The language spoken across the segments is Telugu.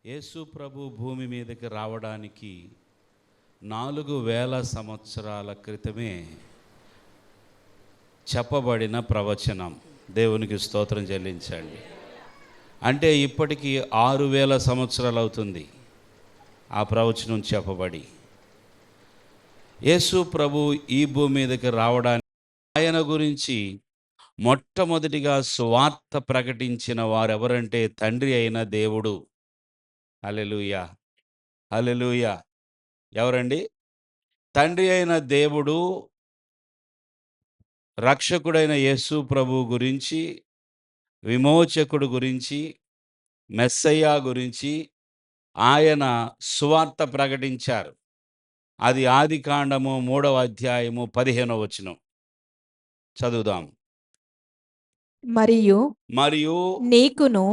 యేసు ప్రభు భూమి మీదకి రావడానికి 4000 సంవత్సరాల క్రితమే చెప్పబడిన ప్రవచనం. దేవునికి స్తోత్రం చెల్లించండి. అంటే ఇప్పటికి 6000 సంవత్సరాలు అవుతుంది ఆ ప్రవచనం చెప్పబడి. యేసు ప్రభు ఈ భూమి మీదకి రావడానికి ఆయన గురించి మొట్టమొదటిగా సువార్త ప్రకటించిన వారెవరంటే తండ్రి అయిన దేవుడు. హల్లెలూయా, హల్లెలూయా. ఎవరండి? తండ్రి అయిన దేవుడు రక్షకుడైన యేసు ప్రభు గురించి, విమోచకుడు గురించి, మెస్సయ్య గురించి ఆయన సువార్త ప్రకటించారు. అది ఆదికాండము 3వ అధ్యాయము 15వ వచనం చదువుదాం. మరియు మరియు నీకును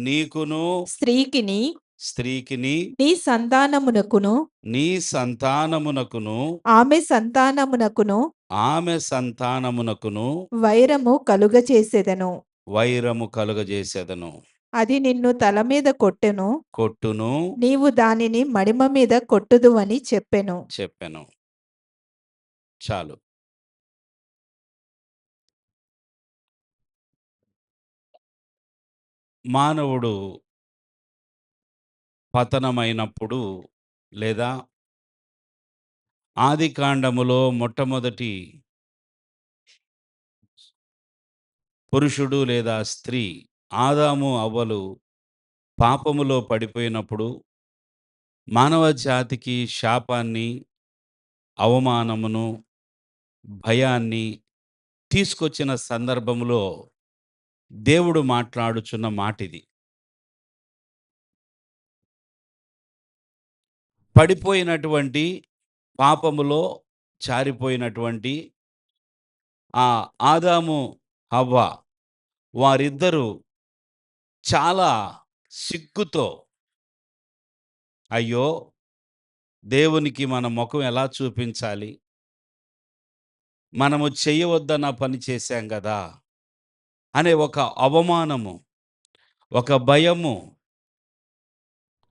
నీకును స్త్రీకిని స్త్రీకిని నీ సంతానమునకును నీ సంతానమునకును ఆమె సంతానమునకును ఆమె సంతానమునకును వైరము కలుగచేసెదను. వైరము కలుగజేసేదను. అది నిన్ను తల మీద కొట్టెను, కొట్టును నీవు దానిని మడిమ మీద కొట్టుదువని చెప్పెను. చెప్పెను. చాలు. మానవుడు పతనమైనప్పుడు లేదా ఆదికాండములో మొట్టమొదటి పురుషుడు లేదా స్త్రీ ఆదాము అవ్వలు పాపములో పడిపోయినప్పుడు మానవ జాతికి శాపాన్ని, అవమానమును, భయాన్ని తీసుకొచ్చిన సందర్భములో దేవుడు మాట్లాడుచున్న మాటిది. పడిపోయినటువంటి, పాపములో జారిపోయినటువంటి ఆ ఆదాము, హవ్వ వారిద్దరూ చాలా సిగ్గుతో, అయ్యో, దేవునికి మన ముఖం ఎలా చూపించాలి? మనము చేయవద్దన్న పని చేశాం కదా అనే ఒక అవమానము, ఒక భయము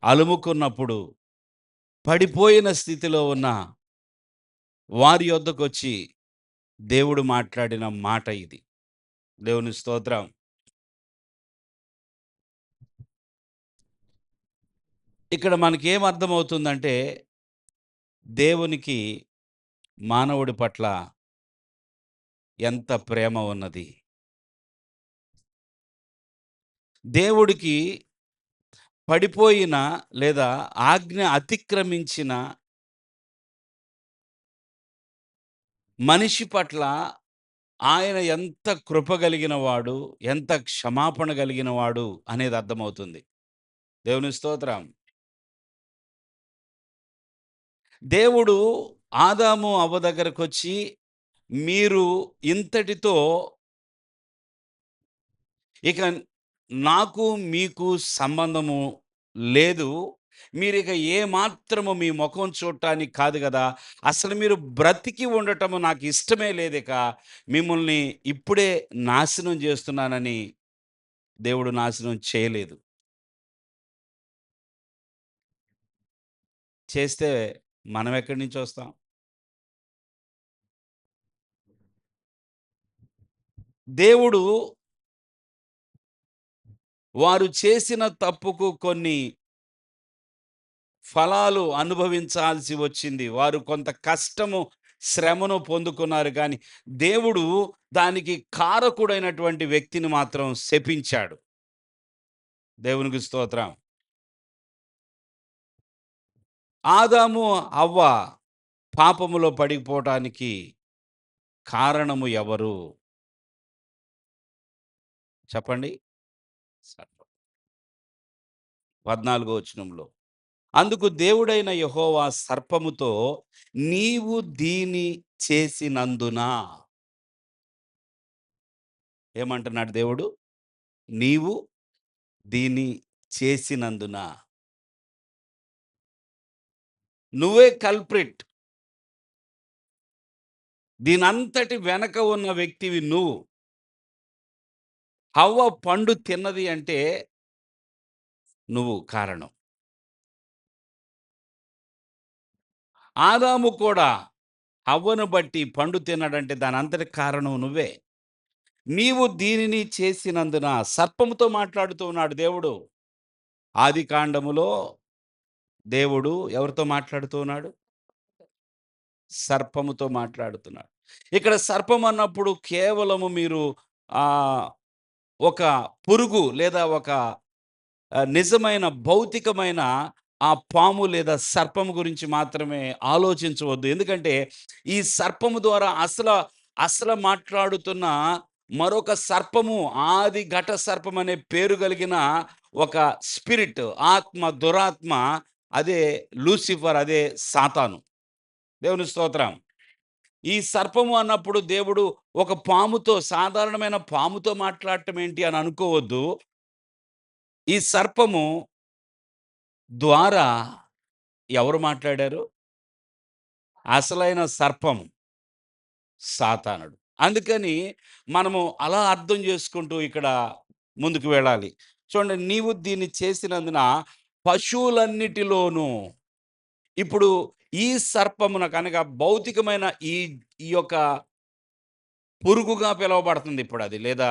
అలుముకున్నప్పుడు పడిపోయిన స్థితిలో ఉన్న వారి యొద్దకొచ్చి దేవుడు మాట్లాడిన మాట ఇది. దేవుని స్తోత్రం. ఇక్కడ మనకేం అర్థమవుతుందంటే దేవునికి మానవుడి పట్ల ఎంత ప్రేమ ఉన్నది. దేవుడికి పడిపోయిన లేదా ఆజ్ఞ అతిక్రమించిన మనిషి పట్ల ఆయన ఎంత కృప కలిగిన వాడు, ఎంత క్షమాపణ కలిగిన వాడు అనేది అర్థమవుతుంది. దేవుని స్తోత్రం. దేవుడు ఆదాము అవ్వ దగ్గరకొచ్చి, మీరు ఇంతటితో ఇక నాకు మీకు సంబంధము లేదు. మీరిక ఏమాత్రము మీ ముఖం చూడటానికి కాదు గదా! అసలు మీరు బ్రతికి ఉండటము నాకు ఇష్టమే లేదిక. మిమ్మల్ని ఇప్పుడే నాశనం చేస్తున్నానని దేవుడు నాశనం చేయలేదు. చేస్తే మనం ఎక్కడి నుంచొస్తాం? దేవుడు వారు చేసిన తప్పుకు కొన్ని ఫలాలు అనుభవించాల్సి వచ్చింది. వారు కొంత కష్టము, శ్రమను పొందుకున్నారు గానీ, దేవుడు దానికి కారకుడైనటువంటి వ్యక్తిని మాత్రం శపించాడు. దేవునికి స్తోత్రం. ఆదాము, హవ్వ పాపములో పడిపోవటానికి కారణము ఎవరు? చెప్పండి. సర్పం. 14వ వచనంలో. అందుకు దేవుడైన యెహోవా సర్పముతో, నీవు దీని చేసినందున ఏమంటున్నాడు దేవుడు? నీవు దీన్ని చేసినందున. నువ్వే కల్ప్రిట్. దీనంతటి వెనక ఉన్న వ్యక్తివి నువ్వు. హవ్వ పండు తిన్నది అంటే నువ్వు కారణం. ఆదాము కూడా హవ్వను బట్టి పండు తిన్నాడంటే దానంతటికి కారణం నువ్వే. నీవు దీనిని చేసినందున సర్పముతో మాట్లాడుతూ ఉన్నాడు దేవుడు. ఆదికాండములో దేవుడు ఎవరితో మాట్లాడుతూ ఉన్నాడు? సర్పముతో మాట్లాడుతున్నాడు. ఇక్కడ సర్పం అన్నప్పుడు కేవలము మీరు ఆహ్, ఒక పురుగు లేదా ఒక నిజమైన భౌతికమైన ఆ పాము లేదా సర్పము గురించి మాత్రమే ఆలోచించవద్దు. ఎందుకంటే ఈ సర్పము ద్వారా అసల మాట్లాడుతున్న మరొక సర్పము ఆది ఘట సర్పం అనే పేరు కలిగిన ఒక స్పిరిట్ ఆత్మ, దురాత్మ అదే లూసిఫర్, అదే సాతాను. దేవుని స్తోత్రం. ఈ సర్పము అన్నప్పుడు దేవుడు ఒక పాముతో సాధారణమైన పాముతో మాట్లాడటం ఏంటి అని అనుకోవద్దు. ఈ సర్పము ద్వారా ఎవరు మాట్లాడారు? అసలైన సర్పం సాతానుడు. అందుకని మనము అలా అర్థం చేసుకుంటూ ఇక్కడ ముందుకు వెళ్ళాలి. చూడండి, నీవు దీన్ని చేసినందున పశువులన్నిటిలోనూ ఇప్పుడు ఈ సర్పమున కనుక భౌతికమైన ఈ ఈ యొక్క పురుగుగా పిలువబడుతుంది ఇప్పుడది. లేదా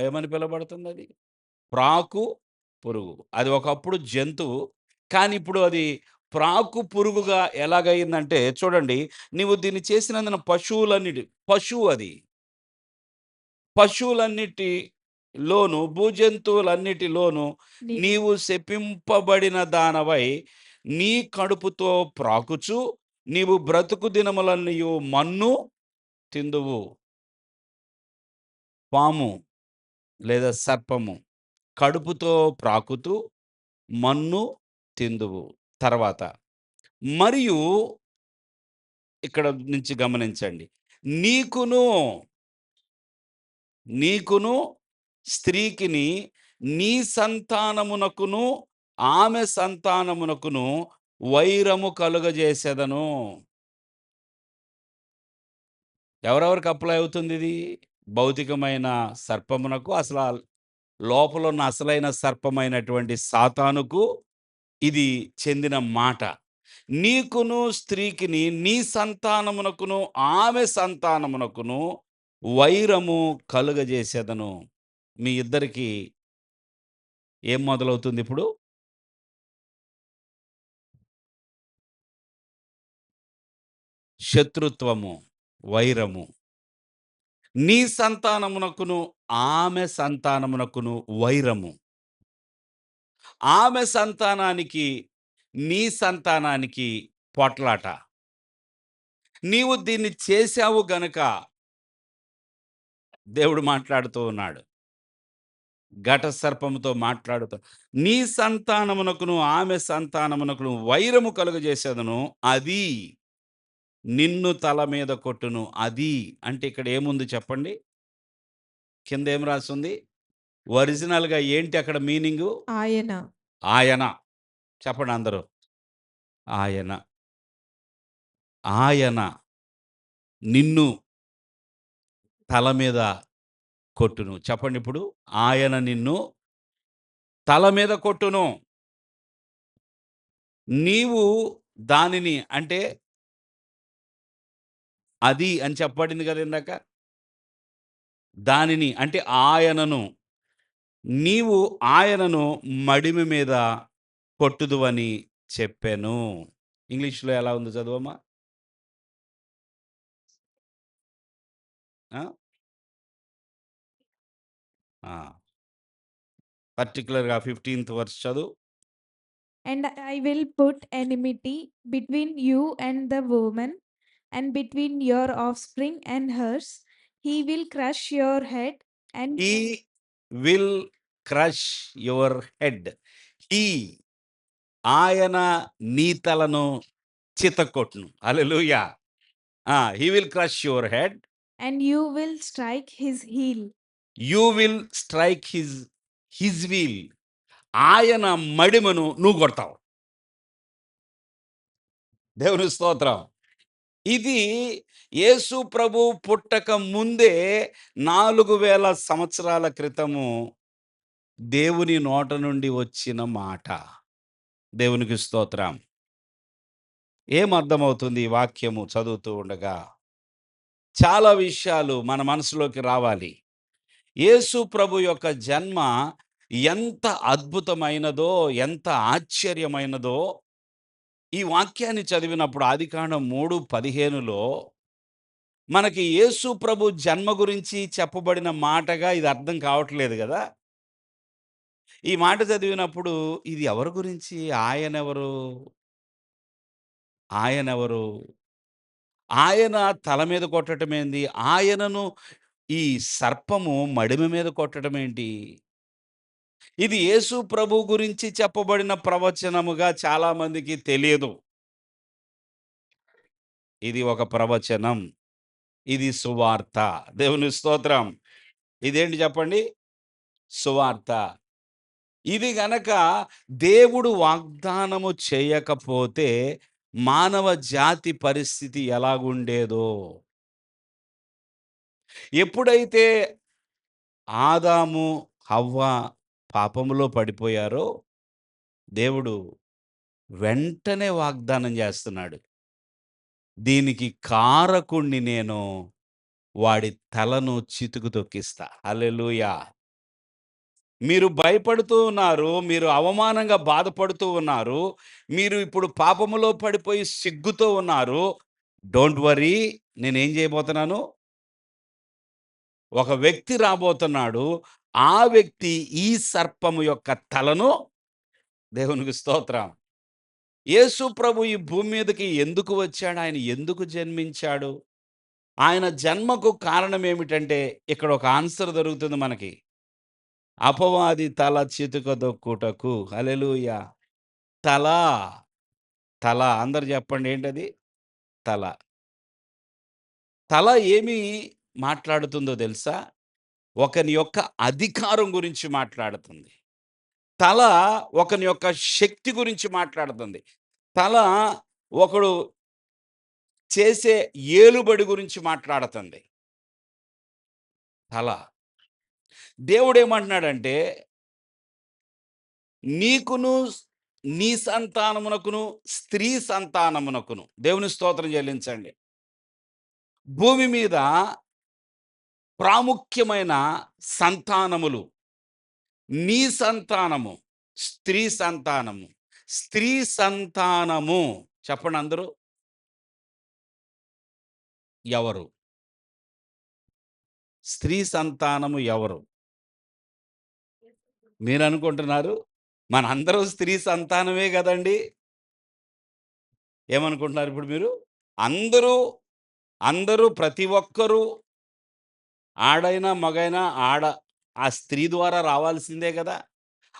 ఏమని పిలువబడుతుందది? ప్రాకు పురుగు. అది ఒకప్పుడు జంతువు. కానీ ఇప్పుడు అది ప్రాకు పురుగుగా ఎలాగయిందంటే చూడండి, నీవు దీన్ని చేసినందున పశువు అది. పశువులన్నిటిలోను, భూజంతువులన్నిటిలోను నీ నీవు శపింపబడిన దానవై నీ కడుపుతో ప్రాకుచు, నీవు బ్రతుకు దినములన్నీయు మన్ను తిందువు. పాము లేదా సర్పము కడుపుతో ప్రాకుతూ మన్ను తిందువు. తర్వాత మరియు ఇక్కడ నుంచి గమనించండి. నీకును, నీకును స్త్రీకిని నీ సంతానమునకును ఆమె సంతానమునకును వైరము కలుగజేసేదను. ఎవరెవరికి అప్లై అవుతుందిది? భౌతికమైన సర్పమునకు, లోపలున్న అసలైన సర్పమైనటువంటి సాతానుకు ఇది చెందిన మాట. నీకును స్త్రీకిని నీ సంతానమునకును ఆమె సంతానమునకును వైరము కలుగజేసేదను. మీ ఇద్దరికి ఏం మొదలవుతుందిప్పుడు? శత్రుత్వము, వైరము. నీ సంతానమునకును ఆమె సంతానమునకును వైరము. ఆమె సంతానానికి నీ సంతానానికి పోట్లాట. నీవు దీన్ని చేశావు గనక దేవుడు మాట్లాడుతూ ఉన్నాడు. ఘట సర్పముతో మాట్లాడుతూ, నీ సంతానమునకును ఆమె సంతానమునకును వైరము కలుగజేసేదను. అది నిన్ను తల మీద కొట్టును. అది అంటే ఇక్కడ ఏముంది చెప్పండి? కింద ఏం రాసుంది? ఒరిజినల్‌గా ఏంటి అక్కడ మీనింగు? ఆయన. ఆయన. చెప్పండి అందరూ. ఆయన. ఆయన నిన్ను తల మీద కొట్టును. చెప్పండిప్పుడు. ఆయన నిన్ను తల మీద కొట్టును. నీవు దానిని అంటే అది అని చెప్పబడింది కదా ఇందాక. దానిని అంటే ఆయనను, నీవు ఆయనను మడిమి మీద కొట్టుదువని చెప్పెను. ఇంగ్లీష్‌లో ఎలా ఉంది చదువమ్మా? ఆ! ఆ! పర్టిక్యులర్‌గా 15థ్ వర్స్ చదువు. And I will put enmity between you and the woman, and between your offspring and hers. He will crush your head, and he will crush your head. He ఆయన నీ తలను చితకొట్టును. Hallelujah! He will crush your head. you will strike his heel. You will strike his heel. ఆయన మడిమను నువ్వు కొడతావు. దేవుని స్తోత్రం. ఇది యేసు ప్రభు పుట్టక ముందే 4000 సంవత్సరాల క్రితము దేవుని నోట నుండి వచ్చిన మాట. దేవునికి స్తోత్రం. ఏం అర్థమవుతుంది ఈ వాక్యము చదువుతూ ఉండగా? చాలా విషయాలు మన మనసులోకి రావాలి. యేసు ప్రభు యొక్క జన్మ ఎంత అద్భుతమైనదో, ఎంత ఆశ్చర్యమైనదో ఈ వాక్యాన్ని చదివినప్పుడు ఆదికాండం 3:15లో మనకి యేసు ప్రభు జన్మ గురించి చెప్పబడిన మాటగా ఇది అర్థం కావట్లేదు గదా! ఈ మాట చదివినప్పుడు ఇది ఎవరి గురించి? ఆయనెవరు? ఆయనెవరు? ఆయన తల మీద కొట్టటమేంది? ఆయనను ఈ సర్పము మడిమ మీద కొట్టడమేంటి? ఇది యేసు ప్రభు గురించి చెప్పబడిన ప్రవచనముగా చాలామందికి తెలియదు. ఇది ఒక ప్రవచనం. ఇది సువార్త. దేవుని స్తోత్రం. ఇదేంటి చెప్పండి? సువార్త. ఇది గనక దేవుడు వాగ్దానము చేయకపోతే మానవ జాతి పరిస్థితి ఎలాగుండేదో. ఎప్పుడైతే ఆదాము, హవ్వ పాపములో పడిపోయారో దేవుడు వెంటనే వాగ్దానం చేస్తున్నాడు. దీనికి కారకుణ్ణి నేను వాడి తలను చితుకు తొక్కిస్తా. హల్లెలూయా! మీరు భయపడుతూ ఉన్నారు. మీరు అవమానంగా బాధపడుతూ ఉన్నారు. మీరు ఇప్పుడు పాపములో పడిపోయి సిగ్గుతో ఉన్నారు. Don't worry. నేనేం చేయబోతున్నాను? ఒక వ్యక్తి రాబోతున్నాడు. ఆ వ్యక్తి ఈ సర్పము యొక్క తలను దేవునికి స్తోత్రం. యేసు ప్రభు ఈ భూమి మీదకి ఎందుకు వచ్చాడు? ఆయన ఎందుకు జన్మించాడు? ఆయన జన్మకు కారణం ఏమిటంటే ఇక్కడ ఒక ఆన్సర్ దొరుకుతుంది మనకి. అపవాది తల చితుక దొక్కుటకు. హల్లెలూయా! తల, తల అందరూ చెప్పండి ఏంటది? తల. తల ఏమి మాట్లాడుతుందో తెలుసా? ఒకని యొక్క అధికారం గురించి మాట్లాడుతుంది. తల ఒకని యొక్క శక్తి గురించి మాట్లాడుతుంది. తల ఒకడు చేసే ఏలుబడి గురించి మాట్లాడుతుంది. తల. దేవుడేమంటున్నాడంటే, నీకును, నీ సంతానమునకును, స్త్రీ సంతానమునకును దేవుని స్తోత్రం చెల్లించండి. భూమి మీద ప్రాముఖ్యమైన సంతానములు. నీ సంతానము, స్త్రీ సంతానము. స్త్రీ సంతానము చెప్పండి అందరూ ఎవరు? స్త్రీ సంతానము ఎవరు? మీరనుకుంటున్నారు? మనందరం స్త్రీ సంతానమే గదండీ! ఏమనుకుంటున్నారు ఇప్పుడు మీరు? అందరూ, అందరూ ప్రతి ఒక్కరూ ఆడైనా, మగైనా ఆ స్త్రీ ద్వారా రావాల్సిందే గదా!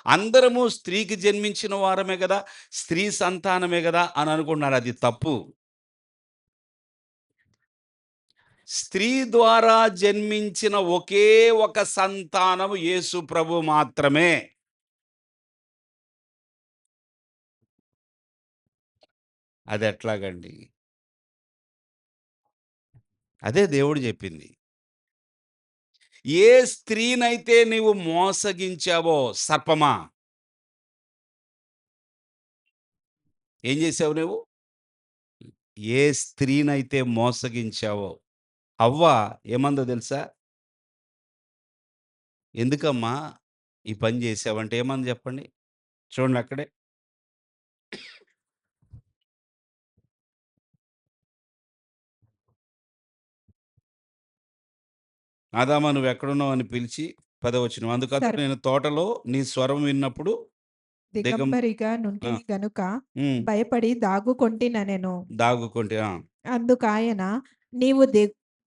అందరము స్త్రీకి జన్మించిన వారమే గదా! స్త్రీ సంతానమే గదా! అని అనుకుంటున్నారు. అది తప్పు. స్త్రీ ద్వారా జన్మించిన ఒకే ఒక సంతానము యేసు ప్రభు మాత్రమే. అదెట్లాగండి? అదే దేవుడు జెప్పింది. ఏ స్త్రీనైతే నీవు మోసగించావో సర్పమా! ఏం జేశావు నువ్వు? ఏ స్త్రీనైతే మోసగించావో హవ్వ ఏమందో తెలుసా? ఎందుకమ్మా ఈ పని జేశావంటే ఏమంది జెప్పండి? చూడండి అక్కడే. ఆదామా నువ్వెక్కడున్నావు అని పిలిచి 10వ వచనం. అందుకతడు సర్ నేను తోటలో నీ స్వరం విన్నప్పుడు దిగం దిగంబరిగా ఆ! నుంటిని గనుక హ్మ్. భయపడి దాగుకొంటిననెను. దాగుకుంటే ఆ! అందుకాయన, నీవు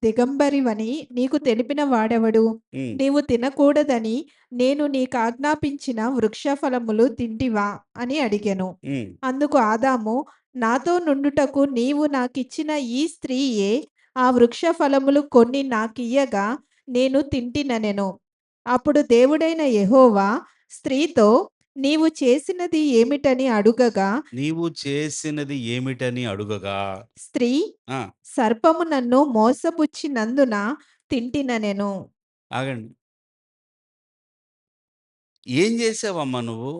దిగంబరివని నీకు తెలిపిన వాడెవడు? హ్మ్. నీవు తినకూడదని నేను నీకాజ్ఞాపించిన వృక్షఫలములు తింటివా? అని అడిగెను. హ్మ్. అందుకు ఆదాము, నాతో నుండుటకు నీవు నాకిచ్చిన ఈ స్త్రీయే ఆ వృక్ష ఫలములు కొన్ని నాకియ్యగా నేను తింటిననెను. అప్పుడు దేవుడైన యెహోవా స్త్రీతో, నీవు చేసినది ఏమిటని అడుగగా, నీవు చేసినది ఏమిటని అడుగగా స్త్రీ, ఆ! సర్పము నన్ను మోసపుచ్చినందున తింటిననెను. ఆగండి. ఏం జేశావమ్మా నువ్వు?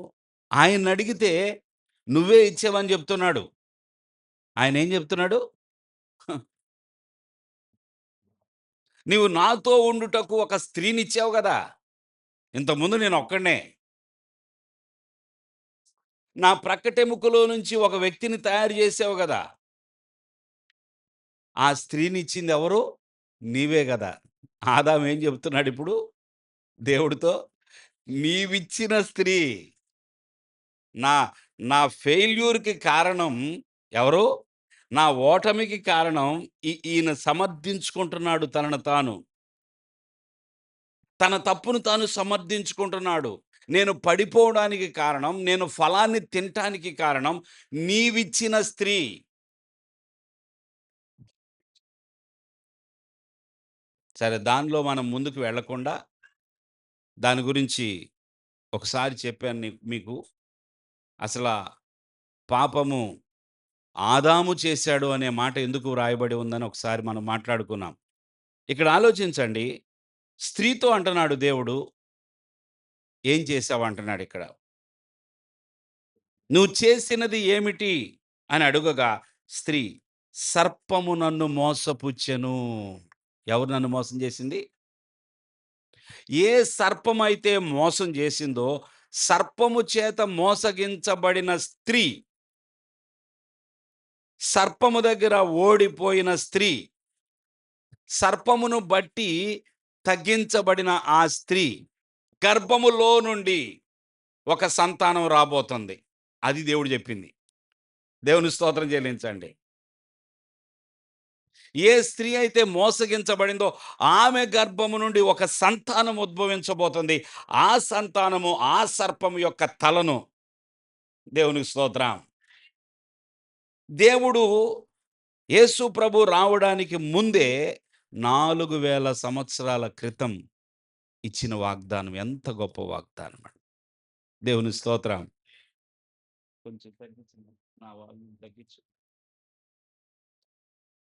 ఆయన్నడిగితే నువ్వే ఇచ్చావని జెప్తున్నాడు. ఆయనేం చెప్తున్నాడు? "నీవు నాతో ఉండుటకు ఒక స్త్రీనిచ్చావు గదా! ఇంతకుముందు నేనొక్కడినే. నా ప్రక్కటెముకలో నుంచి ఒక వ్యక్తిని తయారు చేసావు గదా! ఆ స్త్రీనిచ్చిందెవరు? నీవే గదా!" ఆదాము ఏం చెప్తున్నాడిప్పుడు దేవుడితో? "నీవిచ్చిన స్త్రీ నా నా ఫెయిల్యూర్‌కి కారణం ఎవరు? నా ఓటమికి కారణం ఈయన సమర్థించుకుంటున్నాడు తనను తాను. తన తప్పును తాను సమర్థించుకుంటున్నాడు. నేను పడిపోవడానికి కారణం, నేను ఫలాన్ని తినటానికి కారణం నీవిచ్చిన స్త్రీ." సరే, దానిలో మనం ముందుకు వెళ్ళకుండా దాని గురించి ఒకసారి చెప్పాను మీకు. అసల పాపము ఆదాము చేశాడు అనే మాట ఎందుకు వ్రాయబడి ఉందని ఒకసారి మనం మాట్లాడుకున్నాం. ఇక్కడ ఆలోచించండి. స్త్రీతో అంటున్నాడు దేవుడు, "ఏం చేశావు?" అంటున్నాడిక్కడ. "నువ్వు చేసినది ఏమిటి?" అని అడుగగా స్త్రీ, "సర్పము నన్ను మోసపుచ్చెను." ఎవరు నన్ను మోసం చేసింది? ఏ సర్పమైతే మోసం చేసిందో, సర్పము చేత మోసగించబడిన స్త్రీ, సర్పము దగ్గర ఓడిపోయిన స్త్రీ, సర్పమును బట్టి తగ్గించబడిన ఆ స్త్రీ గర్భములో నుండి ఒక సంతానం రాబోతుంది. అది దేవుడు జెప్పింది. దేవుని స్తోత్రం చెల్లించండి. ఏ స్త్రీ అయితే మోసగించబడిందో ఆమె గర్భము నుండి ఒక సంతానం ఉద్భవించబోతుంది. ఆ సంతానము ఆ సర్పము యొక్క తలను. దేవునికి స్తోత్రం. దేవుడు యేసు ప్రభు రావడానికి ముందే 4000 సంవత్సరాల క్రితం ఇచ్చిన వాగ్దానం ఎంత గొప్ప వాగ్దానం అండి. దేవుని స్తోత్రం. కొంచెం తగ్గించండి. నా వాల్యూమ్ తగ్గించు.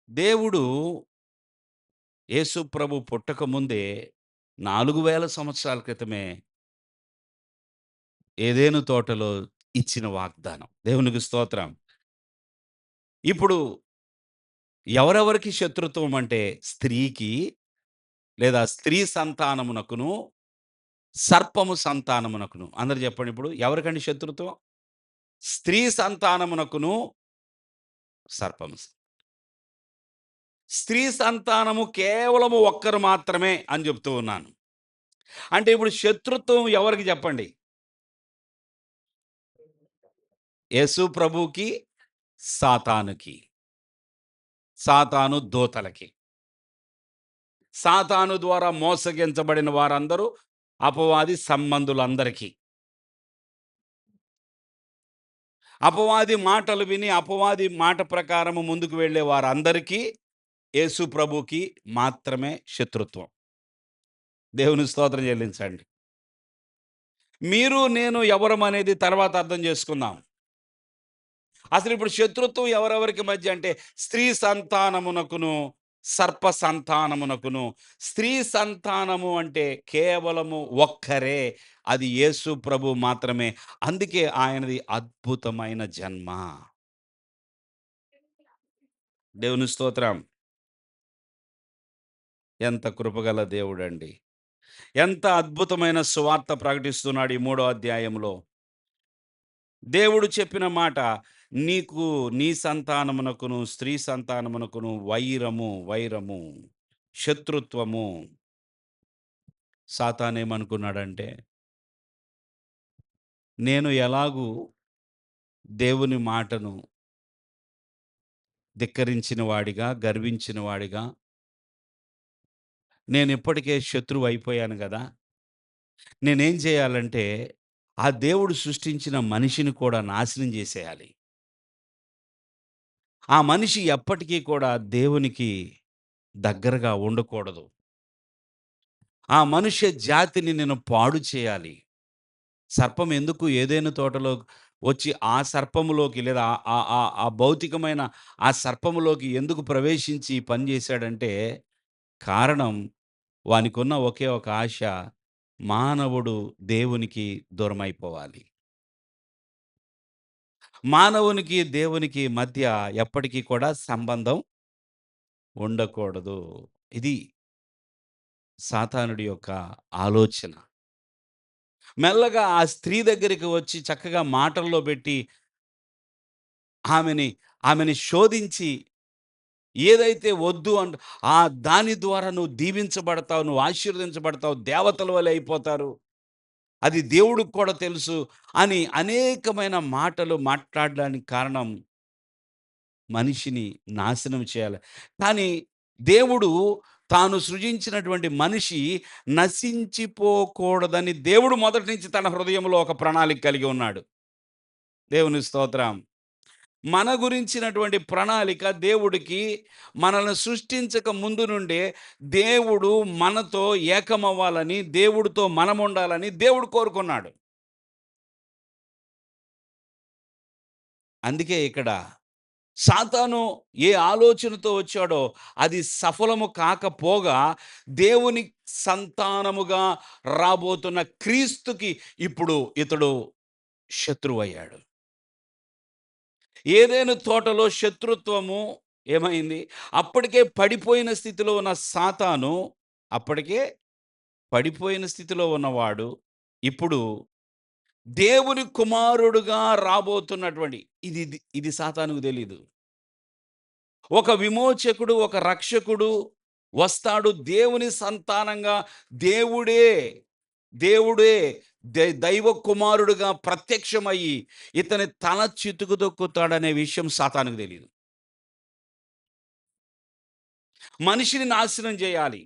దేవుడు యేసు ప్రభు పుట్టక ముందే 4000 సంవత్సరాల క్రితమే ఏదెను తోటలో ఇచ్చిన వాగ్దానం. దేవునికి స్తోత్రం. ఇప్పుడు ఎవరెవరికి శత్రుత్వం అంటే స్త్రీకి, లేదా స్త్రీ సంతానమునకును, సర్పము సంతానమునకును. అందరూ చెప్పండి ఇప్పుడు. ఎవరికండి శత్రుత్వం? స్త్రీ సంతానమునకును, సర్పము. స్త్రీ సంతానము కేవలము ఒక్కరు మాత్రమే అని చెప్తూ ఉన్నాను. అంటే ఇప్పుడు శత్రుత్వం ఎవరికి చెప్పండి? యేసు ప్రభువుకి, సాతానుకి. సాతాను దూతలకి. సాతాను ద్వారా మోసగించబడిన వారందరూ అపవాది సంబంధులందరికీ. అపవాది మాటలు విని, అపవాది మాట ప్రకారము ముందుకు వెళ్ళే వారందరికీ యేసు ప్రభువుకి మాత్రమే శత్రుత్వం. దేవుని స్తోత్రం చెల్లించండి. మీరు, నేను ఎవరమనేది తర్వాత అర్థం చేసుకుందాం. అసలిప్పుడు శత్రుత్వం ఎవరెవరికి మధ్య అంటే స్త్రీ సంతానమునకును, సర్ప సంతానమునకును. స్త్రీ సంతానము అంటే కేవలము ఒక్కరే. అది యేసు ప్రభు మాత్రమే. అందుకే ఆయనది అద్భుతమైన జన్మ. దేవుని స్తోత్రం. ఎంత కృపగల దేవుడండి. ఎంత అద్భుతమైన సువార్త ప్రకటిస్తున్నాడు ఈ మూడో అధ్యాయంలో. దేవుడు చెప్పిన మాట, "నీకు నీ సంతానమునకును, స్త్రీ సంతానమునకును వైరము, శత్రుత్వము." సాతానేమనుకున్నాడంటే, నేను ఎలాగూ దేవుని మాటను ధిక్కరించిన వాడిగా, గర్వించిన వాడిగా, నేనిప్పటికే శత్రువయిపోయాను గదా! నేనేం చేయాలంటే, ఆ దేవుడు సృష్టించిన మనిషిని కూడా నాశనం జేసేయాలి. ఆ మనిషి ఎప్పటికీ కూడా దేవునికి దగ్గరగా ఉండకూడదు. ఆ మనుష్య జాతిని నేను పాడు చేయాలి. సర్పం ఎందుకు ఏదైనా తోటలో వచ్చి ఆ సర్పములోకి, లేదా ఆ ఆ ఆ భౌతికమైన ఆ సర్పములోకి ఎందుకు ప్రవేశించి ఈ పని చేశాడంటే, కారణం వానికున్న ఒకే ఒక ఆశ, మానవుడు దేవునికి దూరమైపోవాలి. మానవునికి, దేవునికి మధ్య ఎప్పటికీ కూడా సంబంధం ఉండకూడదు. ఇది సాతానుడి యొక్క ఆలోచన. మెల్లగా ఆ స్త్రీ దగ్గరికి వచ్చి చక్కగా మాటల్లో పెట్టి ఆమెని, ఆమెని శోధించి ఏదైతే వద్దు ఆ దాని ద్వారా నువ్వు దీవించబడతావు, నువ్వు ఆశీర్వదించబడతావు, దేవతల వలె అయిపోతారు. అది దేవుడికి కూడా తెలుసు అని అనేకమైన మాటలు మాట్లాడడానికి కారణం మనిషిని నాశనం చేయాలి. కానీ దేవుడు తాను సృజించినటువంటి మనిషి నశించిపోకూడదని దేవుడు మొదటి నుంచి తన హృదయంలో ఒక ప్రణాళిక కలిగి ఉన్నాడు. దేవుని స్తోత్రం. మన గురించినటువంటి ప్రణాళిక దేవుడికి మనల్ని సృష్టించక ముందు నుండే దేవుడు మనతో ఏకమవ్వాలని, దేవుడితో మనముండాలని దేవుడు కోరుకున్నాడు. అందుకే ఇక్కడ సాతాను ఏ ఆలోచనతో వచ్చాడో అది సఫలము కాకపోగా దేవుని సంతానముగా రాబోతున్న క్రీస్తుకి ఇప్పుడు ఇతడు శత్రువయ్యాడు. ఏదైనా తోటలో శత్రుత్వము ఏమైంది? అప్పటికే పడిపోయిన స్థితిలో ఉన్న సాతాను, అప్పటికే పడిపోయిన స్థితిలో ఉన్నవాడు, ఇప్పుడు దేవుని కుమారుడుగా రాబోతున్నటువంటి ఇది సాతానుకు తెలీదు. ఒక విమోచకుడు, ఒక రక్షకుడు వస్తాడు. దేవుని సంతానంగా దేవుడే, దేవుడే దైవ కుమారుడుగా ప్రత్యక్షమయ్యి ఇతని తల చితుకు తొక్కుతాడనే విషయం సాతానుకు తెలీదు. మనిషిని నాశనం చేయాలి.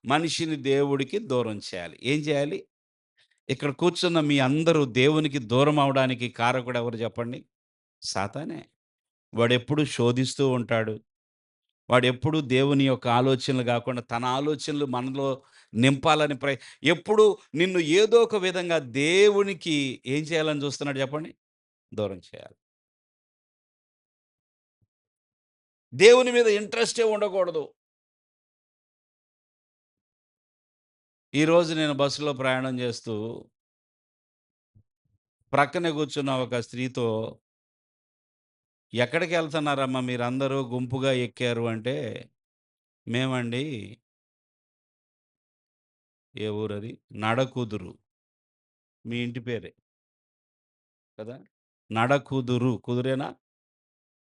మనిషిని దేవుడికి దూరం చేయాలి. ఏం చేయాలి? ఇక్కడ కూర్చున్న మీ అందరూ దేవునికి దూరం అవ్వడానికి కారకుడు ఎవరు చెప్పండి? సాతానే. వాడెప్పుడు శోధిస్తూ ఉంటాడు. వాడెప్పుడు దేవుని యొక్క ఆలోచనలు గాకుండా తన ఆలోచనలు మనలో నింపాలని ఎప్పుడు నిన్ను ఏదో ఒక విధంగా దేవునికి ఏం చేయాలని చూస్తున్నాడు చెప్పండి? దూరం చేయాలి. దేవుని మీద ఇంట్రెస్టే ఉండకూడదు. ఈరోజు నేను బస్సులో ప్రయాణం చేస్తూ ప్రక్కనే కూర్చున్న ఒక స్త్రీతో "ఎక్కడికెళ్తున్నారమ్మా మీరందరూ గుంపుగా ఎక్కారు" అంటే, "మేమండి" ఏ ఊరది? నడకుదురు. మీ ఇంటి పేరే కదా! నడకుదురు. కుదురేనా?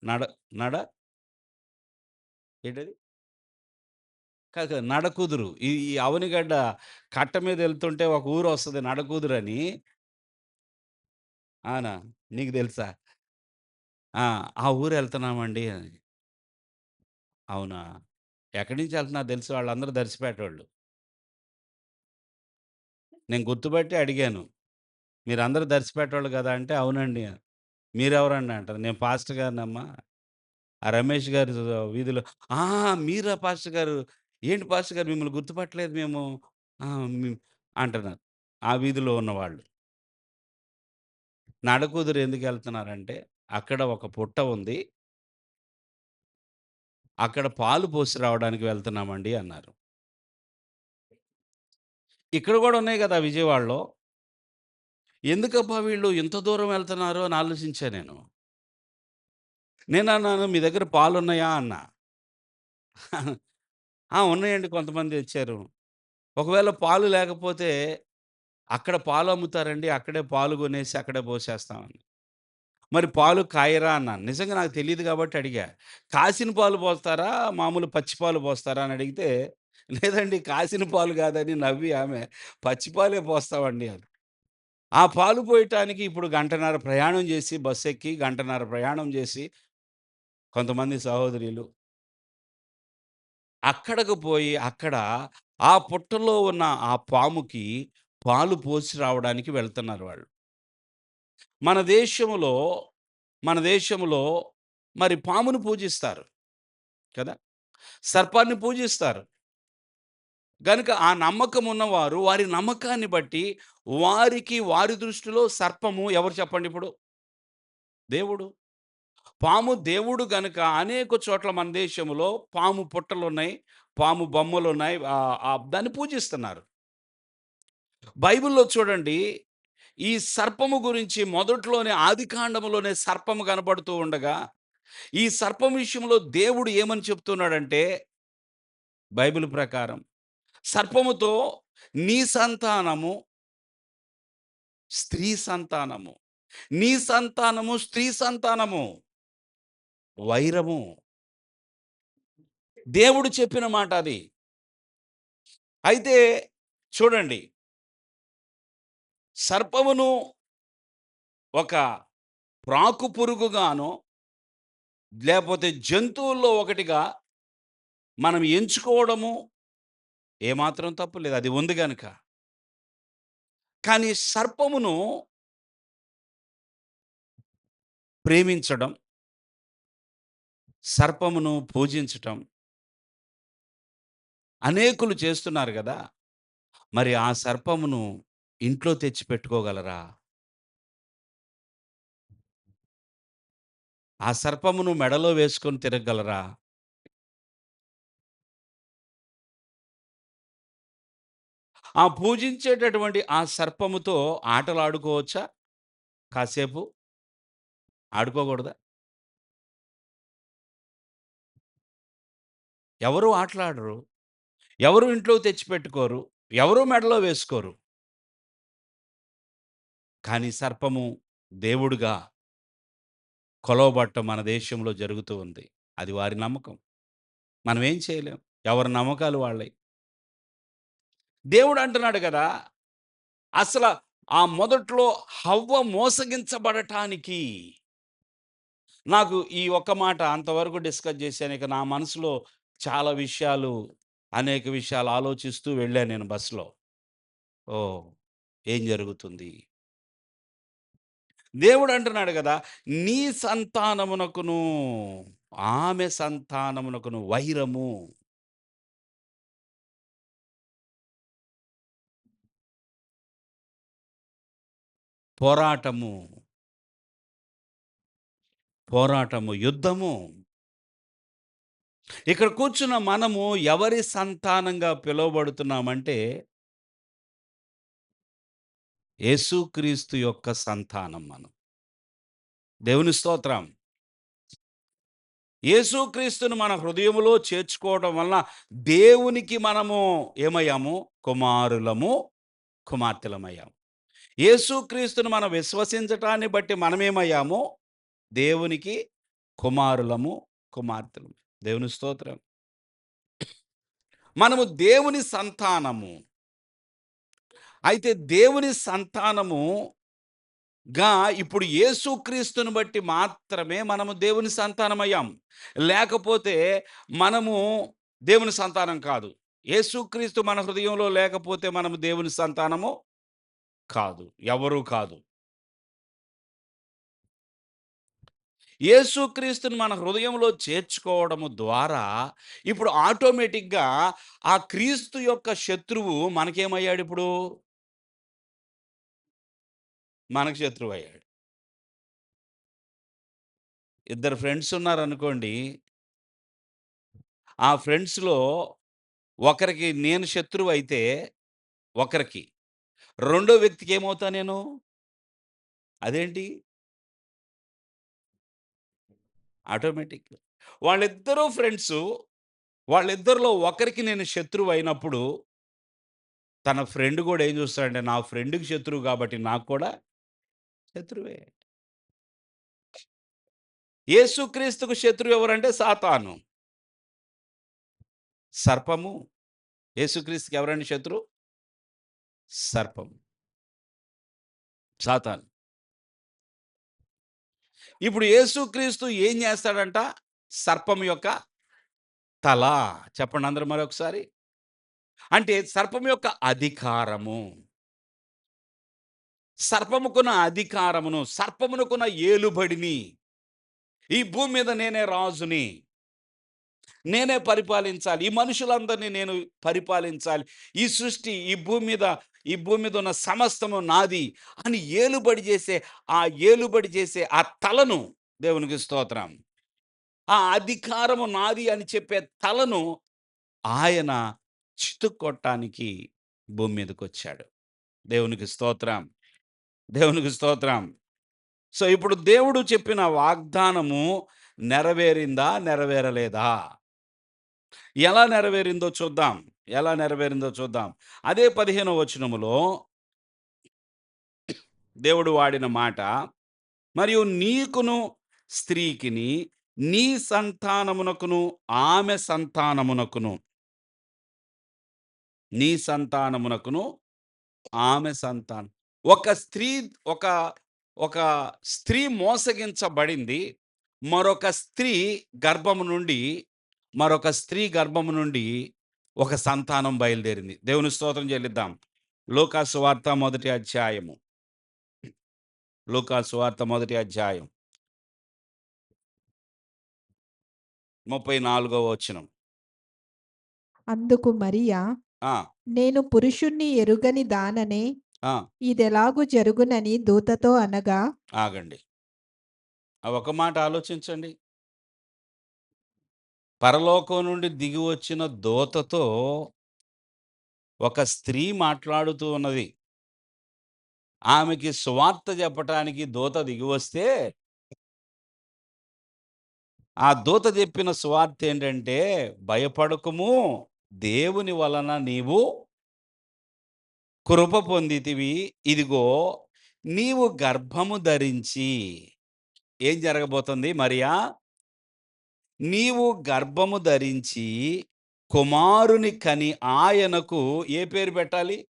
నడ నడ ఏంటది? కాదు, కాదు. నడకుదురు. ఈ ఈ అవనిగడ్డ కట్ట మీద ఎళ్తుంటే ఒక ఊరొస్తది నడకుదురని. అవునా? నీకు తెలుసా? ఆ! ఆ ఊరెళ్తున్నామండి అని. అవునా? ఎక్కడి నుంచి ఎళ్తున్నారు తెలుసు వాళ్ళందరూ దర్శిపేటోళ్ళు. నేను గుర్తుపట్టి అడిగాను. మీరందరూ దర్శిపేటోళ్ళు గదా! అంటే అవునండి అని. మీరెవరండి అంటారు. నేను పాస్టర్ గారినమ్మా. ఆ రమేష్ గారి వీధిలో ఆ! మీరా పాస్టర్ గారు. ఏంటి పాస్టర్ గారు మిమ్మల్ని గుర్తుపట్టలేదు మేము. ఆ! హ్మ్. అంటున్నారు. ఆ వీధిలో ఉన్నవాళ్ళు. నడకుదురు ఎందుకెళ్తున్నారంటే, అక్కడ ఒక పుట్ట ఉంది. అక్కడ పాలు పోసి రావడానికి వెళ్తున్నామండి అన్నారు. ఇక్కడ గూడా ఉన్నాయి గదా! విజయవాడలో. ఎందుకబ్బా వీళ్ళు ఇంత దూరం వెళ్తున్నారు అని ఆలోచించా నేను. నేనన్నాను మీ దగ్గర పాలున్నాయా అన్నా. ఆ! ఉన్నాయండి కొంతమంది తెచ్చారు. ఒకవేళ పాలు లేకపోతే అక్కడ పాలు అమ్ముతారండి. అక్కడే పాలు కొనేసి అక్కడే పోసేస్తామని. మరి పాలు కాయరా అన్నాను. నిజంగా నాకు తెలీదు కాబట్టి అడిగా. కాసిన పాలు పోస్తారా? మామూలు పచ్చి పాలు పోస్తారా? అని అడిగితే, లేదండి కాసిన పాలు కాదని నవ్వి ఆమె, పచ్చి పాలే పోస్తామండి అంది. ఆ పాలు పోయటానికి ఇప్పుడు గంటన్నర ప్రయాణం చేసి బస్సెక్కి గంటన్నర ప్రయాణం చేసి కొంతమంది సహోదరీలు అక్కడకు పోయి అక్కడ ఆ పుట్టలో ఉన్న ఆ పాముకి పాలు పోసి రావడానికి వెళ్తున్నారు వాళ్ళు. మన దేశంలో, మన దేశంలో మరి పామును పూజిస్తారు కదా! సర్పాన్ని పూజిస్తారు. గనుక ఆ నమ్మకం ఉన్నవారు వారి నమ్మకాన్ని బట్టి వారికి వారి దృష్టిలో సర్పము ఎవరు చెప్పండి ఇప్పుడు? దేవుడు. పాము దేవుడు గనుక అనేక చోట్ల మన దేశంలో పాము పుట్టలున్నాయి. పాము బొమ్మలున్నాయి. దాన్ని పూజిస్తున్నారు. బైబిల్‌లో చూడండి ఈ సర్పము గురించి మొదట్లోనే ఆదికాండములోనే సర్పము కనపడుతూ ఉండగా, ఈ సర్పం విషయంలో దేవుడు ఏమని చెప్తున్నాడంటే, బైబిల్ ప్రకారం సర్పముతో నీ సంతానము స్త్రీ సంతానము, నీ సంతానము స్త్రీ సంతానము వైరము. దేవుడు చెప్పిన మాట అది. అయితే చూడండి, సర్పమును ఒక ప్రాకు పురుగుగానో, లేపోతే జంతువుల్లో ఒకటిగా మనం ఎంచుకోవడము ఏమాత్రం తప్పు లేదు. అది ఉంది గనక. కానీ సర్పమును ప్రేమించడం, సర్పమును పూజించటం అనేకులు చేస్తున్నారు గదా! మరి ఆ సర్పమును ఇంట్లో తెచ్చిపెట్టుకోగలరా? ఆ సర్పమును మెడలో వేసుకొని తిరగగలరా? ఆ పూజించేటటువంటి ఆ సర్పముతో ఆటలాడుకోవచ్చా కాసేపు? ఆడుకోకూడదా? ఎవరు ఆటలాడరు. ఎవరు ఇంట్లో తెచ్చిపెట్టుకోరు. ఎవరు మెడలో వేసుకోరు. కానీ సర్పము దేవుడుగా కొలవబడటం మన దేశంలో జరుగుతూ ఉంది. అది వారి నమ్మకం. మనం ఏం చేయలేం. ఎవరి నమ్మకాలు వాళ్ళయి. దేవుడు అంటున్నాడు గదా! అసల ఆ మొదట్లో హవ్వ మోసగించబడటానికి నాకు ఈ ఒక్క మాట అంతవరకు డిస్కస్ చేశాను. ఇక నా మనసులో చాలా విషయాలు, అనేక విషయాలు ఆలోచిస్తూ వెళ్ళాను నేను బస్సులో. ఓహ్! ఏం జరుగుతుంది? దేవుడు అంటున్నాడు గదా! నీ సంతానమునకును, ఆమె సంతానమునకును వైరము, పోరాటము, పోరాటము, యుద్ధము. ఇక్కడ కూర్చున్న మనము ఎవరి సంతానంగా పిలువబడుతున్నామంటే, యేసుక్రీస్తు యొక్క సంతానం మనం. దేవుని స్తోత్రం. యేసుక్రీస్తును మన హృదయములో చేర్చుకోవడం వలన దేవునికి మనము ఏమయ్యాము? కుమారులము, కుమార్తెలమయ్యాము. యేసుక్రీస్తును మనం విశ్వసించటాన్ని బట్టి మనమేమయ్యాము? దేవునికి కుమారులము, కుమార్తెలము. దేవుని స్తోత్రం. మనము దేవుని సంతానము. అయితే దేవుని సంతానముగా ఇప్పుడు యేసుక్రీస్తుని బట్టి మాత్రమే మనము దేవుని సంతానమయ్యాం. లేకపోతే మనము దేవుని సంతానం కాదు. యేసుక్రీస్తు మన హృదయంలో లేకపోతే మనము దేవుని సంతానము కాదు. ఎవరు కాదు. యేసుక్రీస్తుని మన హృదయంలో చేర్చుకోవడము ద్వారా ఇప్పుడు ఆటోమేటిక్‌గా ఆ క్రీస్తు యొక్క శత్రువు మనకేమయ్యాడిప్పుడు? మనకు శత్రువయ్యాడు. ఇద్దరు ఫ్రెండ్స్ ఉన్నారనుకోండి. ఆ ఫ్రెండ్స్‌లో ఒకరికి నేను శత్రువైతే ఒకరికి, రెండో వ్యక్తికి ఏమవుతా నేను? అదేంటి? ఆటోమేటిక్. వాళ్ళిద్దరూ ఫ్రెండ్సు. వాళ్ళిద్దరిలో ఒకరికి నేను శత్రువయినప్పుడు, తన ఫ్రెండ్ గూడా ఏం చూస్తాడంటే, నా ఫ్రెండ్‌కి శత్రువు కాబట్టి నాకు కూడా శత్రువే. యేసుక్రీస్తుకు శత్రువు ఎవరంటే సాతాను. సర్పము. యేసుక్రీస్తుకి ఎవరండి శత్రువు? సర్పం. సాతాను. ఇప్పుడు యేసుక్రీస్తు ఏం చేస్తాడంట? సర్పం యొక్క తల. చెప్పండి అందరూ మరొకసారి. అంటే సర్పం యొక్క అధికారము. సర్పముకున్న అధికారమును, సర్పమునకున్న ఏలుబడిని, ఈ భూమి మీద నేనే రాజుని, నేనే పరిపాలించాలి. ఈ మనుషులందరిని నేను పరిపాలించాలి. ఈ సృష్టి, ఈ భూమి మీద ఉన్న సమస్తము నాది అని ఏలుబడి చేసే ఆ తలను దేవునికి స్తోత్రం. ఆ అధికారము నాది అని చెప్పే తలను ఆయన చితుక్కొట్టానికి భూమి మీదకొచ్చాడు. దేవునికి స్తోత్రం. దేవునికి స్తోత్రం. సో, ఇప్పుడు దేవుడు చెప్పిన వాగ్దానము నెరవేరిందా? నెరవేరలేదా? ఎలా నెరవేరిందో చూద్దాం. ఎలా నెరవేరిందో చూద్దాం. అదే 15వ వచనములో దేవుడు వాడిన మాట, "మరియు నీకును స్త్రీకిని, నీ సంతానమునకును, ఆమె సంతానమునకును, నీ సంతానమునకును, ఆమె సంతానం." ఒక స్త్రీ ఒక ఒక స్త్రీ మోసగించబడింది. మరొక స్త్రీ గర్భము నుండి మరొక స్త్రీ గర్భము నుండి ఒక సంతానం బయలుదేరింది. దేవుని స్తోత్రం చెల్లిద్దాం. లూకా సువార్త మొదటి అధ్యాయము. లూకా సువార్త మొదటి అధ్యాయం 34వ వచనం. అందుకు మరియా, ఆ! నేను పురుషుణ్ణి ఎరుగని దాననే, ఆ! ఇదెలాగు జరుగునని దూతతో అనగా, ఆగండి. ఆ ఒక మాట ఆలోచించండి. పరలోకం నుండి దిగి వచ్చిన దూతతో ఒక స్త్రీ మాట్లాడుతూ ఉన్నది. ఆమెకి సువార్త చెప్పటానికి దూత దిగివస్తే, ఆ దూత చెప్పిన సువార్త ఏంటంటే, భయపడకుము, దేవుని వలన నీవు కృప పొందితివి. ఇదిగో, నీవు గర్భము ధరించి ఏం జరగబోతుంది మరియా? నీవు గర్భము ధరించి కుమారుని కని ఆయనకు ఏ పేరు పెట్టాలి?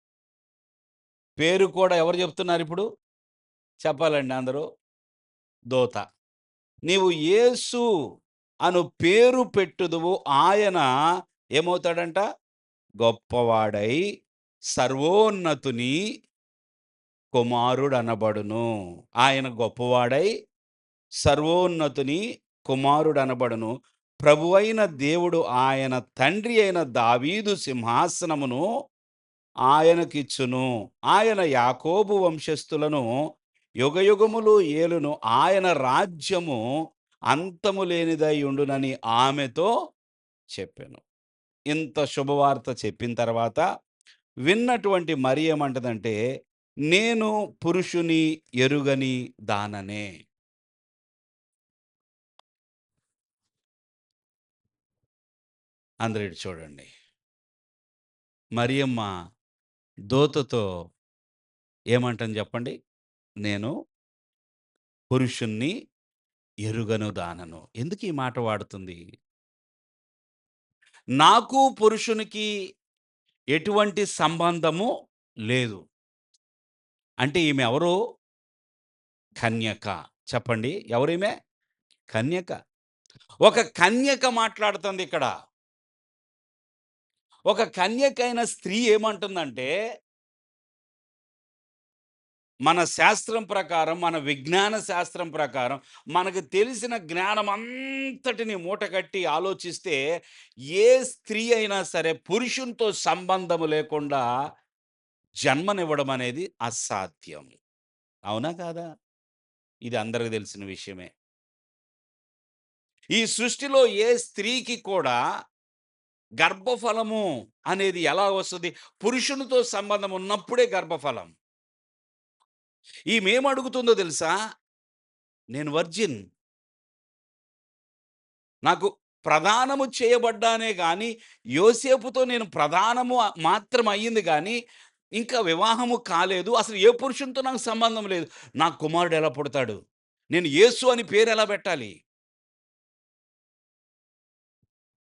పేరు కూడా ఎవరు చెప్తున్నారిప్పుడు? చెప్పాలండి అందరూ? దూత. నీవు యేసు అను పేరు పెట్టుదువు. ఆయన ఏమవుతాడంట? గొప్పవాడై సర్వోన్నతుని కుమారుడనబడును. ఆయన గొప్పవాడై సర్వోన్నతుని కుమారుడనబడును. ప్రభువైన దేవుడు ఆయన తండ్రి అయిన దావీదు సింహాసనమును ఆయనకిచ్చును. ఆయన యాకోబు వంశస్థులను యుగయుగములు ఏలును. ఆయన రాజ్యము అంతము లేనిదై ఉండునని ఆమెతో చెప్పెను. ఇంత శుభవార్త చెప్పిన తర్వాత విన్నటువంటి మరి ఏమంటదంటే, నేను పురుషుని ఎరుగని దాననే. అందరూ ఇటు చూడండి. మరియమ్మ దూతతో ఏమంటుంది చెప్పండి? నేను పురుషుణ్ణి ఎరుగను దానను. ఎందుకు ఈ మాట వాడుతుంది? నాకు పురుషునికి ఎటువంటి సంబంధము లేదు. అంటే ఈమె ఎవరు? కన్యక. చెప్పండి. ఎవరీమె? కన్యక. ఒక కన్యక మాట్లాడుతుంది ఇక్కడ. ఒక కన్యకైన స్త్రీ ఏమంటుందంటే, మన శాస్త్రం ప్రకారం, మన విజ్ఞాన శాస్త్రం ప్రకారం, మనకు తెలిసిన జ్ఞానం అంతటిని మూటగట్టి ఆలోచిస్తే, ఏ స్త్రీ అయినా సరే పురుషునితో సంబంధము లేకుండా జన్మనివ్వడం అనేది అసాధ్యం. అవునా? కాదా? ఇది అందరికి తెలిసిన విషయమే. ఈ సృష్టిలో ఏ స్త్రీకి కూడా గర్భఫలము అనేది ఎలా వస్తది? పురుషునితో సంబంధం ఉన్నప్పుడే గర్భఫలం. ఈమేమడుగుతుందో తెలుసా? నేను వర్జిన్. నాకు ప్రదానము చేయబడ్డానే గాని, యోసేపుతో నేను ప్రదానము మాత్రం అయ్యింది గానీ, ఇంకా వివాహము కాలేదు. అసలు ఏ పురుషునితో నాకు సంబంధం లేదు. నాకు కుమారుడు ఎలా పుడతాడు? నేను యేసు అని పేరెలా పెట్టాలి?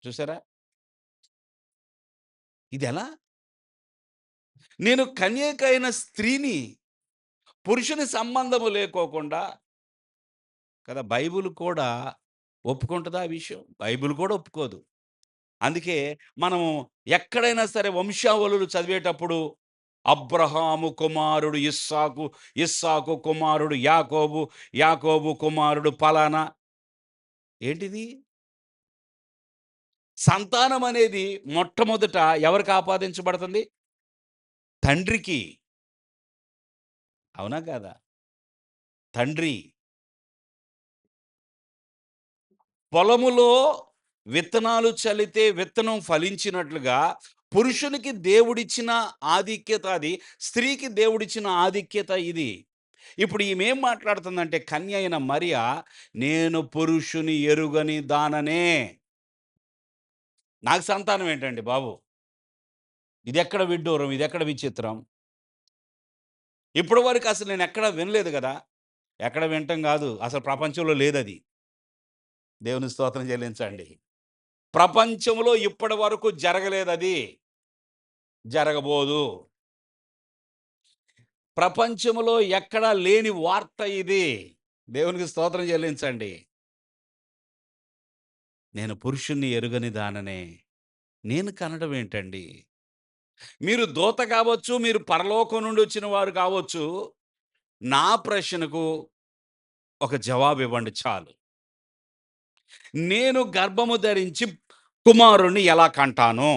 చూసారా? ఇదెలా? నేను కన్యకైన స్త్రీని, పురుషుని సంబంధము లేకోకుండా కదా! బైబిల్ కూడా ఒప్పుకుంటదా ఆ విషయం? బైబిల్ కూడా ఒప్పుకోదు. అందుకే మనము ఎక్కడైనా సరే వంశావళులు చదివేటప్పుడు అబ్రహాము కుమారుడు ఇస్సాకు, ఇస్సాకు కుమారుడు యాకోబు, యాకోబు కుమారుడు పలానా. ఏంటిది? సంతానం అనేది మొట్టమొదట ఎవరికి ఆపాదించబడుతుంది? తండ్రికి. అవునా కాదా? తండ్రి. పొలములో విత్తనాలు చల్లితే విత్తనం ఫలించినట్లుగా పురుషునికి దేవుడిచ్చిన ఆధిక్యత అది. స్త్రీకి దేవుడిచ్చిన ఆధిక్యత ఇది. ఇప్పుడు ఈమెం మాట్లాడుతుందంటే కన్య అయిన మరియ, నేను పురుషుని ఎరుగని దాననే. నాకు సంతానం ఏంటండి బాబు! ఇదెక్కడ విడ్డూరం, ఇదెక్కడ విచిత్రం. ఇప్పటి వరకు అసలు నేనెక్కడ వినలేదు గదా! ఎక్కడ వినటం గాదు. అసలు ప్రపంచంలో లేదది. దేవునికి స్తోత్రం చెల్లించండి. ప్రపంచంలో ఇప్పటి వరకు జరగలేదది. జరగబోదు. ప్రపంచంలో ఎక్కడా లేని వార్త ఇది. దేవునికి స్తోత్రం చెల్లించండి. నేను పురుషుణ్ణి ఎరుగని దాననే. నేను కనడం ఏంటండి? మీరు దూత కావచ్చు, మీరు పరలోకం నుండి వచ్చిన వారు కావచ్చు. నా ప్రశ్నకు ఒక జవాబివ్వండి చాలు. నేను గర్భము ధరించి కుమారుడిని ఎలా కంటాను?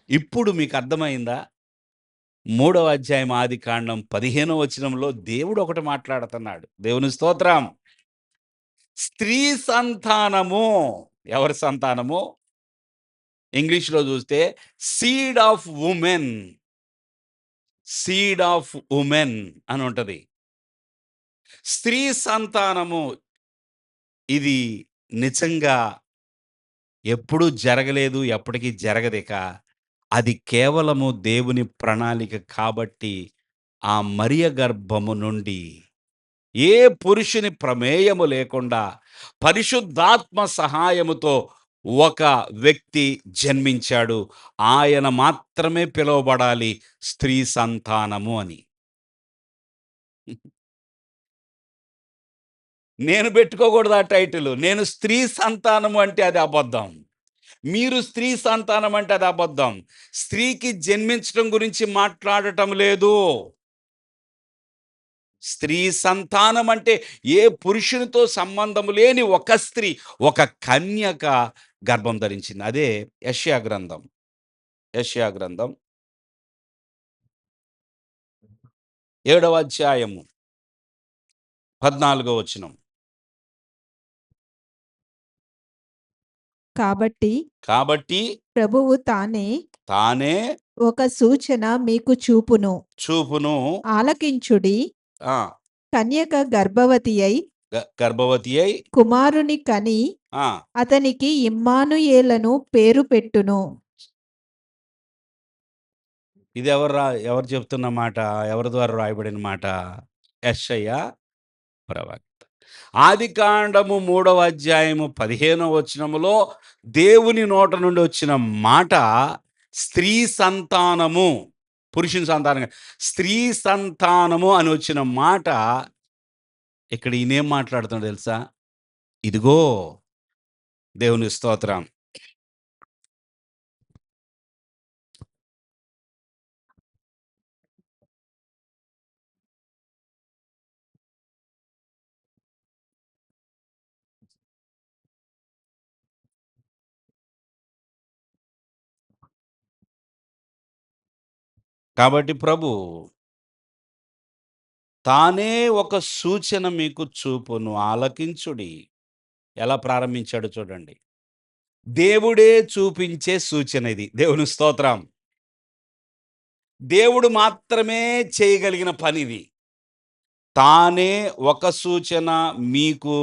ఇప్పుడు మీకు అర్థమైందా? మూడవ అధ్యాయం ఆదికాండం 15వ వచనంలో దేవుడు ఒకటి మాట్లాడుతున్నాడు. దేవుని స్తోత్రం. స్త్రీ సంతానము. ఎవరి సంతానము? ఇంగ్లీష్‌లో చూస్తే seed of women. Seed of women అని ఉంటది. స్త్రీ సంతానము. ఇది నిజంగా ఎప్పుడూ జరగలేదు. ఎప్పటికి జరగదిక. అది కేవలము దేవుని ప్రణాళిక కాబట్టి, ఆ మరియ గర్భము నుండి ఏ పురుషుని ప్రమేయము లేకుండా పరిశుద్ధాత్మ సహాయముతో ఒక వ్యక్తి జన్మించాడు. ఆయన మాత్రమే పిలువబడాలి స్త్రీ సంతానము అని. నేను పెట్టుకోకూడదు ఆ టైటిలు. నేను స్త్రీ సంతానము అంటే అది అబద్ధం. మీరు స్త్రీ సంతానం అంటే అది అబద్ధం. స్త్రీకి జన్మించటం గురించి మాట్లాడటం లేదు. స్త్రీ సంతానం అంటే ఏ పురుషునితో సంబంధం లేని ఒక స్త్రీ, ఒక కన్యక గర్భం ధరించింది. అదే యెషయా గ్రంథం. యెషయా గ్రంథం 7వ అధ్యాయము 14 వచనం. కాబట్టి కాబట్టి ప్రభువు తానే తానే ఒక సూచన మీకు చూపును. చూపును. ఆలకించుడి. ఆ! కన్యక గర్భవతి అయి గర్భవతి అయి కుమారుని కని ఆ! అతనికి ఇమ్మానుయేలను పేరు పెట్టును. ఇది ఎవరు చెప్తున్న మాట? ఎవరి ద్వారా రాయబడిన మాట? యెషయా ప్రవక్త. ఆదికాండము 3వ అధ్యాయము 15వ వచనములో దేవుని నోట నుండి వచ్చిన మాట స్త్రీ సంతానము. పురుషుని సంతానం కాదు. స్త్రీ సంతానము అని వచ్చిన మాట ఇక్కడ ఈయనేం మాట్లాడుతున్నాడో తెలుసా? ఇదిగో దేవుని స్తోత్రం. కాబట్టి ప్రభు తానే ఒక సూచన మీకు చూపును ఆలకించుడి. ఎలా ప్రారంభించాడో చూడండి. దేవుడే చూపించే సూచన ఇది. దేవుని స్తోత్రం. దేవుడు మాత్రమే చేయగలిగిన పనిది. తానే ఒక సూచన మీకు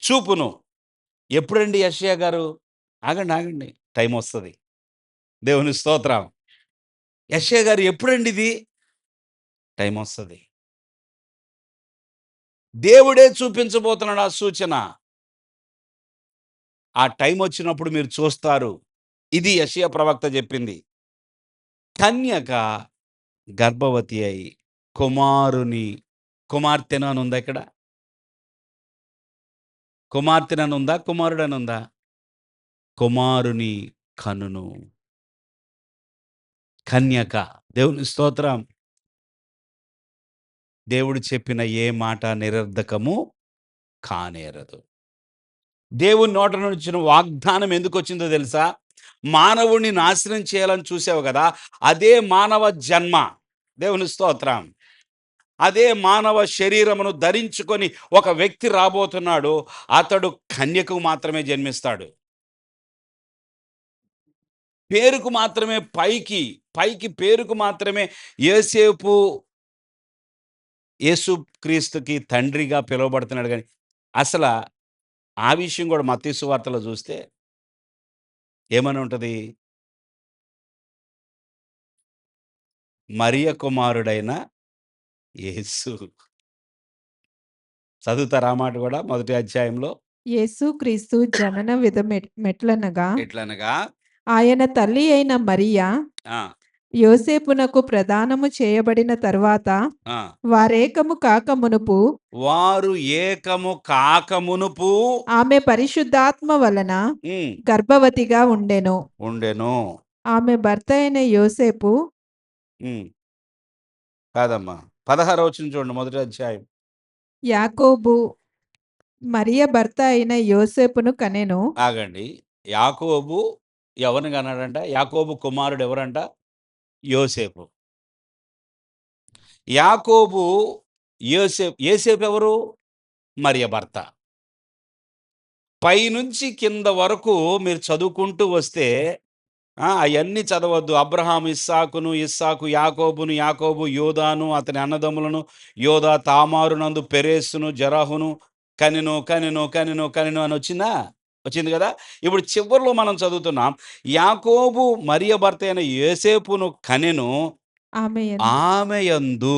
చూపును. ఎప్పుడండి యెషయా గారు? ఆగండి, ఆగండి. టైమొస్తది. దేవుని స్తోత్రం. యెషయా గారు ఎప్పుడండి ఇది? టైమొస్తది. దేవుడే చూపించబోతున్నాడు ఆ సూచన. ఆ టైమొచ్చినప్పుడు మీరు చూస్తారు. ఇది యెషయా ప్రవక్త జెప్పింది. కన్యక గర్భవతి అయి కుమారుని కుమార్తెను అని ఉందా ఇక్కడ? కుమార్తెనని ఉందా? కుమారుడని ఉందా? కుమారుని కనును. కన్యక. దేవుని స్తోత్రం. దేవుడు చెప్పిన ఏ మాట నిరర్ధకము కానేరదు. దేవుని నోట నుంచిన వాగ్దానం ఎందుకొచ్చిందో తెలుసా? మానవుడిని నాశనం చేయాలని చూసావు గదా! అదే మానవ జన్మ. దేవుని స్తోత్రం. అదే మానవ శరీరమును ధరించుకొని ఒక వ్యక్తి రాబోతున్నాడు. అతడు కన్యకు మాత్రమే జన్మిస్తాడు. పేరుకు మాత్రమే పైకి పేరుకు మాత్రమే యేసేపు యేసుక్రీస్తుకి తండ్రిగా పిలువబడుతున్నాడు గాని, అసల ఆ విషయం గూడా మత్తయి సువార్తలో జూస్తే ఏమని ఉంటది? మరియ కుమారుడైన యేసు. చదువుతారా ఆ మాట గూడా మొదటి అధ్యాయంలో? యేసుక్రీస్తు జనన మెట్లనగా ఎట్లనగా ఆయన తల్లి అయిన మరియ ఆ! యోసేపునకు ప్రదానము చేయబడిన తరువాత ఆ! వారేకము కాక మునుపు వారు ఏకము కాకమునుపు ఆమె పరిశుద్ధాత్మ వలన హ్మ్. గర్భవతిగా ఉండెను. ఉండెను. ఆమె భర్త అయిన యోసేపు హ్మ్. కాదమ్మా. 16 వచనం చూడండి మొదటి అధ్యాయం. యాకోబు మరియ భర్త అయిన యోసేపును కనెను. ఆగండి. యాకోబు ఎవరిని కన్నాడంట? యాకోబు కుమారుడు ఎవరంట? యోసేపు. యాకోబు యోసేపు ఎవరు? మరియ భర్త. పైనుంచి కింద వరకు మీరు చదువుకుంటూ వస్తే అయన్నీ చదవద్దు. అబ్రహాము ఇస్సాకును, ఇస్సాకు యాకోబును, యాకోబు యోదాను, అతని అన్నదమ్ములను, యోదా తామారునందు పెరేసును, జెరహును కనెను అనొచ్చిందా? వచ్చింది గదా! ఇప్పుడు చివర్లో మనం చదువుతున్నాం. యాకోబు మరియ భర్త అయిన యోసేపును కనెను. ఆమె యందు ఆమె యందు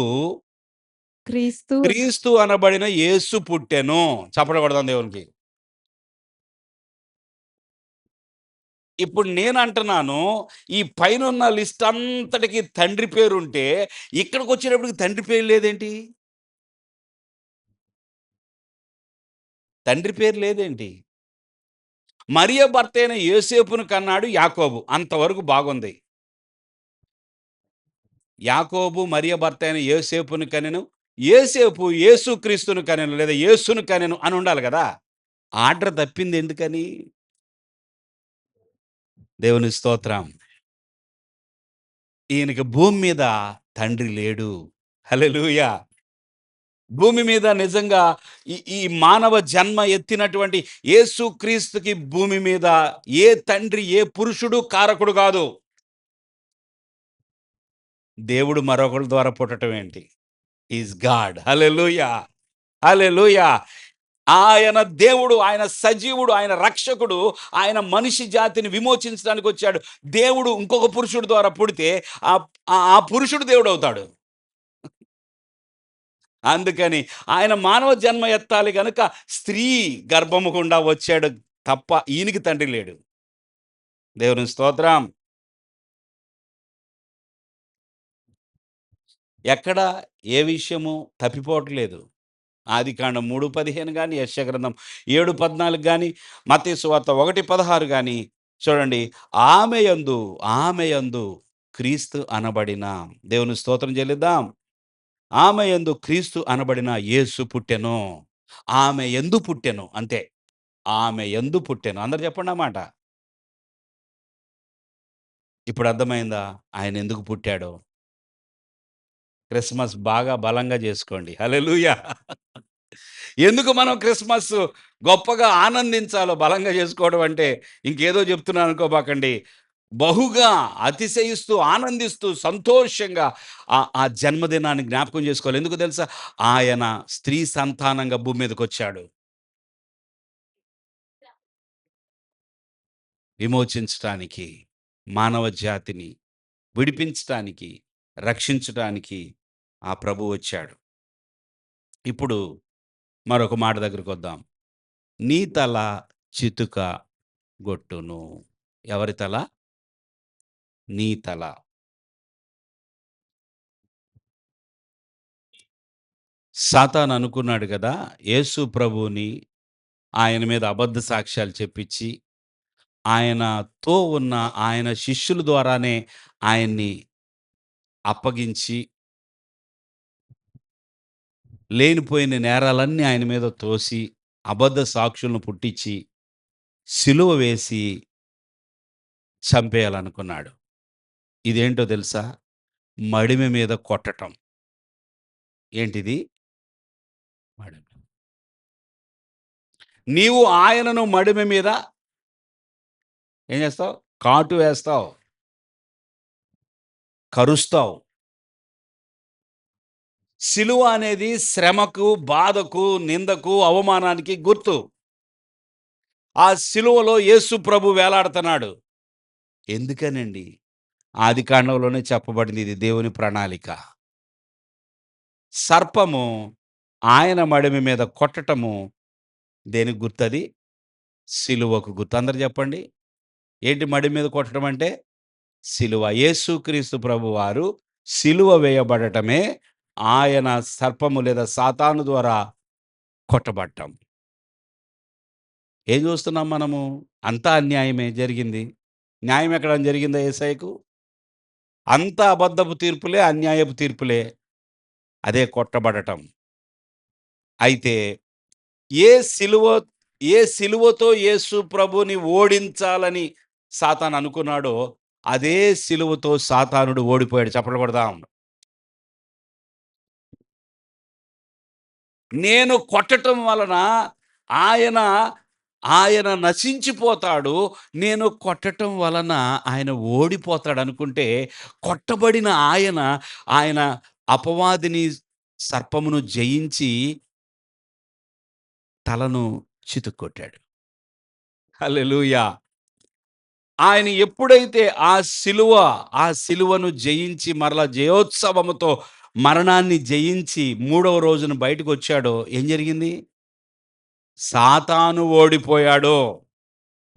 క్రీస్తు క్రీస్తు అనబడిన యేసు పుట్టెను. చప్పట్లు కొడదాం దేవునికి. ఇప్పుడు నేనంటున్నాను, ఈ పైనున్న లిస్ట్ అంతటికి తండ్రి పేరుంటే, ఇక్కడికొచ్చేటప్పటికి తండ్రి పేరు లేదేంటి? తండ్రి పేరు లేదేంటి? మరియ భర్తయిన యోసేపును కన్నాడు యాకోబు. అంతవరకు బాగుంది. యాకోబు మరియ భర్తయిన యోసేపును కనెను. యోసేపు యేసుక్రీస్తును కనెను లేదా యేసును కనెను అని ఉండాలి గదా! ఆర్డర్ తప్పింది ఎందుకని? దేవుని స్తోత్రం. ఈయనకి భూమి మీద తండ్రి లేడు. హల్లెలూయా! భూమి మీద నిజంగా ఈ మానవ జన్మ ఎత్తినటువంటి యేసుక్రీస్తుకి భూమి మీద ఏ తండ్రి, ఏ పురుషుడు కారకుడు గాదు. దేవుడు మరొకళ్ళ ద్వారా పుట్టటం ఏంటి? Is God. హల్లెలూయా! హల్లెలూయా! ఆయన దేవుడు, ఆయన సజీవుడు, ఆయన రక్షకుడు, ఆయన మనిషి జాతిని విమోచించడానికొచ్చాడు. దేవుడు ఇంకొక పురుషుడు ద్వారా పుడితే ఆహ్, ఆ పురుషుడు దేవుడవుతాడు. అందుకని ఆయన మానవ జన్మ ఎత్తాలి గనుక స్త్రీ గర్భము గుండా వచ్చాడు తప్ప ఈయనకి తండ్రి లేడు. దేవుని స్తోత్రం. ఎక్కడ ఏ విషయము తప్పిపోవట్లేదు. ఆదికాండం 3:15 గాని, యెషయా గ్రంథం 7:14 గాని, మత్తయి సువార్త 1:16 గాని చూడండి. ఆమె యందు క్రీస్తు అనబడిన దేవుని స్తోత్రం చెల్లిద్దాం. ఆమె యందు క్రీస్తు అనబడిన యేసు పుట్టెను. ఆమె యందు పుట్టెను అంతే. ఆమె యందు పుట్టెను. అందరూ చెప్పండి ఆ మాట. ఇప్పుడు అర్థమైందా? ఆయన ఎందుకు పుట్టాడో? క్రిస్మస్ బాగా బలంగా జేసుకోండి. హల్లెలూయా! ఎందుకు మనం క్రిస్మస్ గొప్పగా ఆనందించాలో బలంగా జేసుకోవడం అంటే ఇంకేదో జెప్తున్నాను అనుకోబాకండి. బహుగా అతిశయిస్తూ, ఆనందిస్తూ, సంతోషంగా ఆ జన్మదినాన్ని జ్ఞాపకం జేసుకోవాలి. ఎందుకో తెలుసా? ఆయన స్త్రీ సంతానంగా భూమి మీదకొచ్చాడు. విమోచించటానికి, మానవ జాతిని విడిపించటానికి, రక్షించటానికి ఆ ప్రభువు వచ్చాడు. ఇప్పుడు మరొక మాట దగ్గరకొద్దాం. నీ తల చితుక గొట్టును. ఎవరి తల? నీ తల. సాతాను అనుకున్నాడు గదా! యేసు ప్రభువుని ఆయన మీద అబద్ధ సాక్ష్యాలు చెప్పించి, ఆయనతో ఉన్న ఆయన శిష్యుల ద్వారానే ఆయన్ని అప్పగించి, లేనిపోయిన నేరాలన్నీ ఆయన మీద తోసి, అబద్ధ సాక్షులను పుట్టించి, సిలువ వేసి చంపేయాలనుకున్నాడు. ఇదేంటో తెలుసా? మడిమె మీద కొట్టటం. ఏంటిది? మడిమె. నీవు ఆయనను మడిమె మీద ఏం చేస్తావు? కాటు వేస్తావు. కరుస్తావు. సిలువ అనేది శ్రమకు, బాధకు, నిందకు, అవమానానికి గుర్తు. ఆ సిలువలో యేసు ప్రభు వేలాడుతున్నాడు. ఎందుకనండి? ఆదికాండంలోనే చెప్పబడింది ఇది దేవుని ప్రణాళిక. సర్పము ఆయన మడిమి మీద కొట్టటము దేనికి గుర్తది? సిలువకు గుర్తు. అందరూ చెప్పండి. ఏంటి మడి మీద కొట్టడం అంటే? సిలువ. యేసుక్రీస్తు ప్రభువారు సిలువ వేయబడటమే ఆయన సర్పము లేదా సాతాను ద్వారా కొట్టబడ్డం. ఏం చూస్తున్నాం మనము? అంతా అన్యాయమే జరిగింది. న్యాయం ఎక్కడైనా జరిగిందా యేసయ్యకు? అంతా అబద్ధపు తీర్పులే, అన్యాయపు తీర్పులే. అదే కొట్టబడటం. అయితే ఏ సిలువ ఏ సిలువతో యేసు ప్రభుని ఓడించాలని సాతాను అనుకున్నాడో, అదే సిలువతో సాతానుడు ఓడిపోయాడు. చప్పట్లు కొడదాం. నేను కొట్టటం వలన ఆయన, ఆయన నశించిపోతాడు. నేను కొట్టటం వలన ఆయన ఓడిపోతాడనుకుంటే, కొట్టబడిన ఆయన, ఆయన అపవాదిని, సర్పమును జయించి తలను చితుక్కొట్టాడు. హల్లెలూయా! ఆయన ఎప్పుడైతే ఆ సిలువను జయించి మరలా జయోత్సవముతో మరణాన్ని జయించి మూడవ రోజున బయటకొచ్చాడో ఏం జరిగింది? సాతాను ఓడిపోయాడు.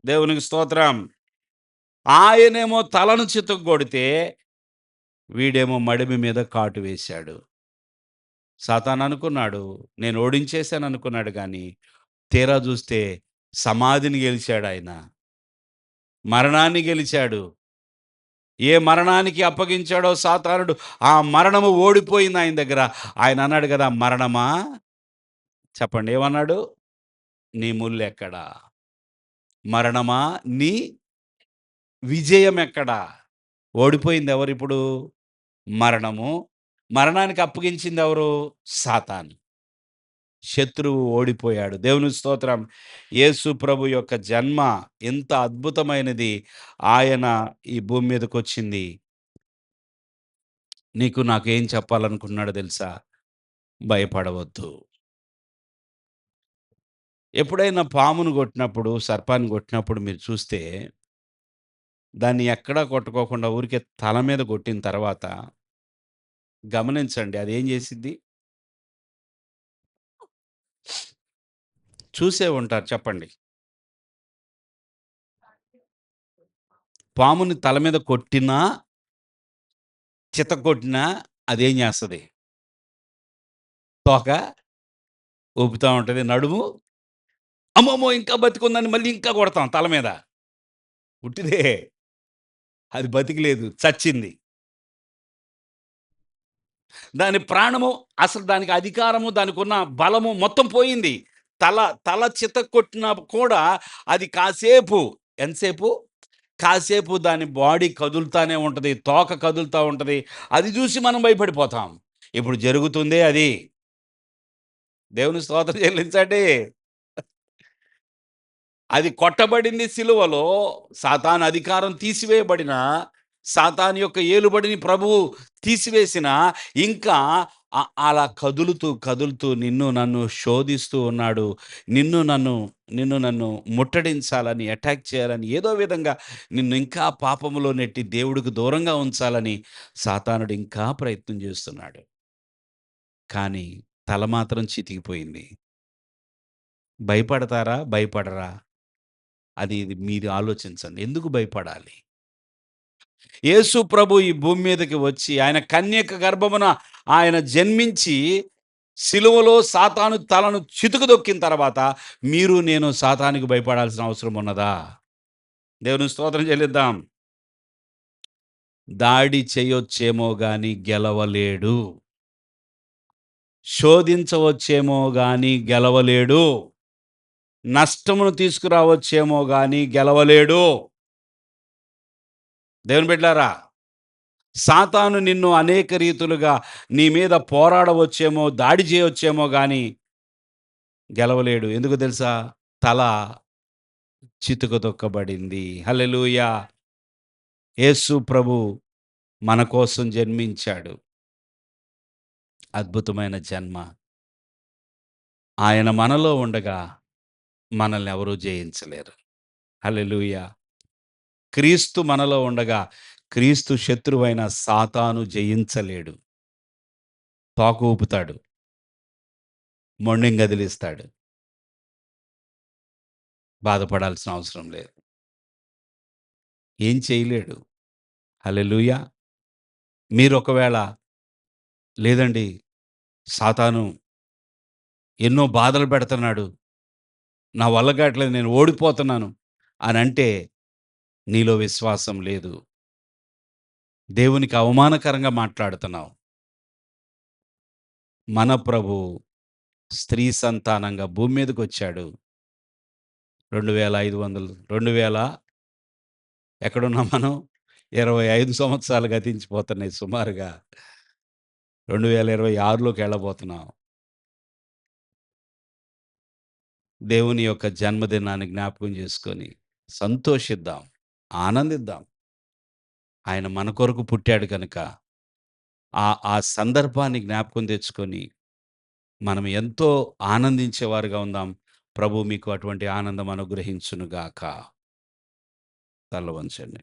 దేవునికి స్తోత్రం. ఆయనేమో తలను చితగ్గొడితే, వీడేమో మడిమి మీద కాటు వేశాడు. సాతాననుకున్నాడు, నేను ఓడించేశాననుకున్నాడు గానీ, తీరా జూస్తే సమాధిని గెలిచాడాయన. మరణాన్ని గెలిచాడు. ఏ మరణానికి అప్పగించాడో సాతానుడు, ఆ మరణము ఓడిపోయింది ఆయన దగ్గర. ఆయన అన్నాడు గదా! మరణమా చెప్పండి ఏమన్నాడు? నీ ముల్లెక్కడా? మరణమా నీ విజయమెక్కడా? ఓడిపోయిందెవరిప్పుడు? మరణము. మరణానికి అప్పగించిందెవరు? సాతాను. శత్రువు ఓడిపోయాడు. దేవునికి స్తోత్రం. యేసు ప్రభు యొక్క జన్మ ఎంత అద్భుతమైనది. ఆయన ఈ భూమి మీదకొచ్చింది. నీకు నాకేం చెప్పాలనుకున్నాడో తెలుసా? భయపడవద్దు. ఎప్పుడైనా పామును గొట్టినప్పుడు, సర్పాన్ని గొట్టినప్పుడు మీరు చూస్తే, దాన్ని ఎక్కడా కొట్టుకోకుండా ఊరికే తల మీద గొట్టిన తర్వాత గమనించండి అదేం జేసిద్ది? చూసే ఉంటారు చెప్పండి. పాముని తల మీద కొట్టినా, చితక్కొట్టినా అదేం జేస్తది? తోక ఊపుతా ఉంటది. నడుము అమ్మమ్మో! ఇంకా బతికుందని మళ్ళీ ఇంకా కొడతాం తల మీద. ఉట్టిదే. అది బతికి లేదు. చచ్చింది. దాని ప్రాణము అసలు దానికి అధికారము, దానికున్న బలము మొత్తం పోయింది. తల తల చితక్కొట్టినా కూడా అది కాసేపు ఎంతసేపు? కాసేపు దాని బాడీ కదులుతానే ఉంటది. తోక కదులుతా ఉంటది. అది జూసి మనం భయపడిపోతాం. ఇప్పుడు జరుగుతుందే అది. దేవుని స్తోత్రం చెల్లించండి. అది కొట్టబడింది సిలువలో. సాతాను అధికారం తీసివేయబడిన, సాతాను యొక్క ఏలుబడిని ప్రభువు తీసివేసినా, ఇంకా అలా కదులుతూ, కదులుతూ నిన్ను నన్ను శోధిస్తూ ఉన్నాడు. నిన్ను నన్ను ముట్టడించాలని, అటాక్ చేయాలని, ఏదో విధంగా నిన్ను ఇంకా పాపములో నెట్టి దేవుడికి దూరంగా ఉంచాలని సాతానుడు ఇంకా ప్రయత్నం చేస్తున్నాడు. కానీ తల మాత్రం చితికిపోయింది. భయపడతారా? భయపడరా? ఇది మీరు ఆలోచించండి. ఎందుకు భయపడాలి? యేసు ప్రభు ఈ భూమి మీదకి వచ్చి ఆయన కన్యక గర్భమున ఆయన జన్మించి సిలువలో సాతాను తలను చితుకుదొక్కిన తర్వాత మీరు నేను సాతానుకి భయపడాల్సిన అవసరం ఉన్నదా? దేవునికి స్తోత్రం చెల్లిద్దాం. దాడి చేయొచ్చేమో గాని గెలవలేడు. శోధించవచ్చేమో గాని గెలవలేడు. నష్టమును తీసుకురావచ్చేమో గాని గెలవలేడు. దేవుని బిడ్డలారా, సాతాను నిన్ను అనేక రీతులుగా నీ మీద పోరాడవచ్చేమో, దాడి చేయొచ్చేమో గానీ గెలవలేడు. ఎందుకో తెలుసా? తల చితుకుదొక్కబడింది. హల్లెలూయా! యేసు ప్రభు మన కోసం జన్మించాడు. అద్భుతమైన జన్మ. ఆయన మనలో ఉండగా మనల్ని ఎవరు జయించలేరు. హల్లెలూయా! క్రీస్తు మనలో ఉండగా క్రీస్తు శత్రువైన సాతాను జయించలేడు. తోక ఊపుతాడు. మొండెం గదిలిస్తాడు. బాధపడాల్సిన అవసరం లేదు. ఏం చేయలేడు. హల్లెలూయా! మీరొకవేళ లేదండి సాతాను ఎన్నో బాధలు పెడుతున్నాడు. నా వల్ల కాట్లేదు నేను ఓడిపోతున్నాను అనంటే నీలో విశ్వాసం లేదు. దేవునికి అవమానకరంగా మాట్లాడుతున్నావు. మన ప్రభువు స్త్రీ సంతానంగా భూమి మీదకొచ్చాడు. 2500 2000 ఎక్కడున్నాం మనం? 25 సంవత్సరాలు గతించిపోతున్నాయి సుమారుగా. 2026లోకెళ్ళబోతున్నాం. దేవుని యొక్క జన్మదినాన్ని జ్ఞాపకం చేసుకొని సంతోషిద్దాం, ఆనందిద్దాం. ఆయన మన కొరకు పుట్టాడు కనుక, ఆ సందర్భాన్ని జ్ఞాపకం తెచ్చుకొని, మనం ఎంతో ఆనందించేవారుగా ఉందాం. ప్రభువు మీకు అటువంటి ఆనందం అనుగ్రహించునుగాక. తల వంచండి.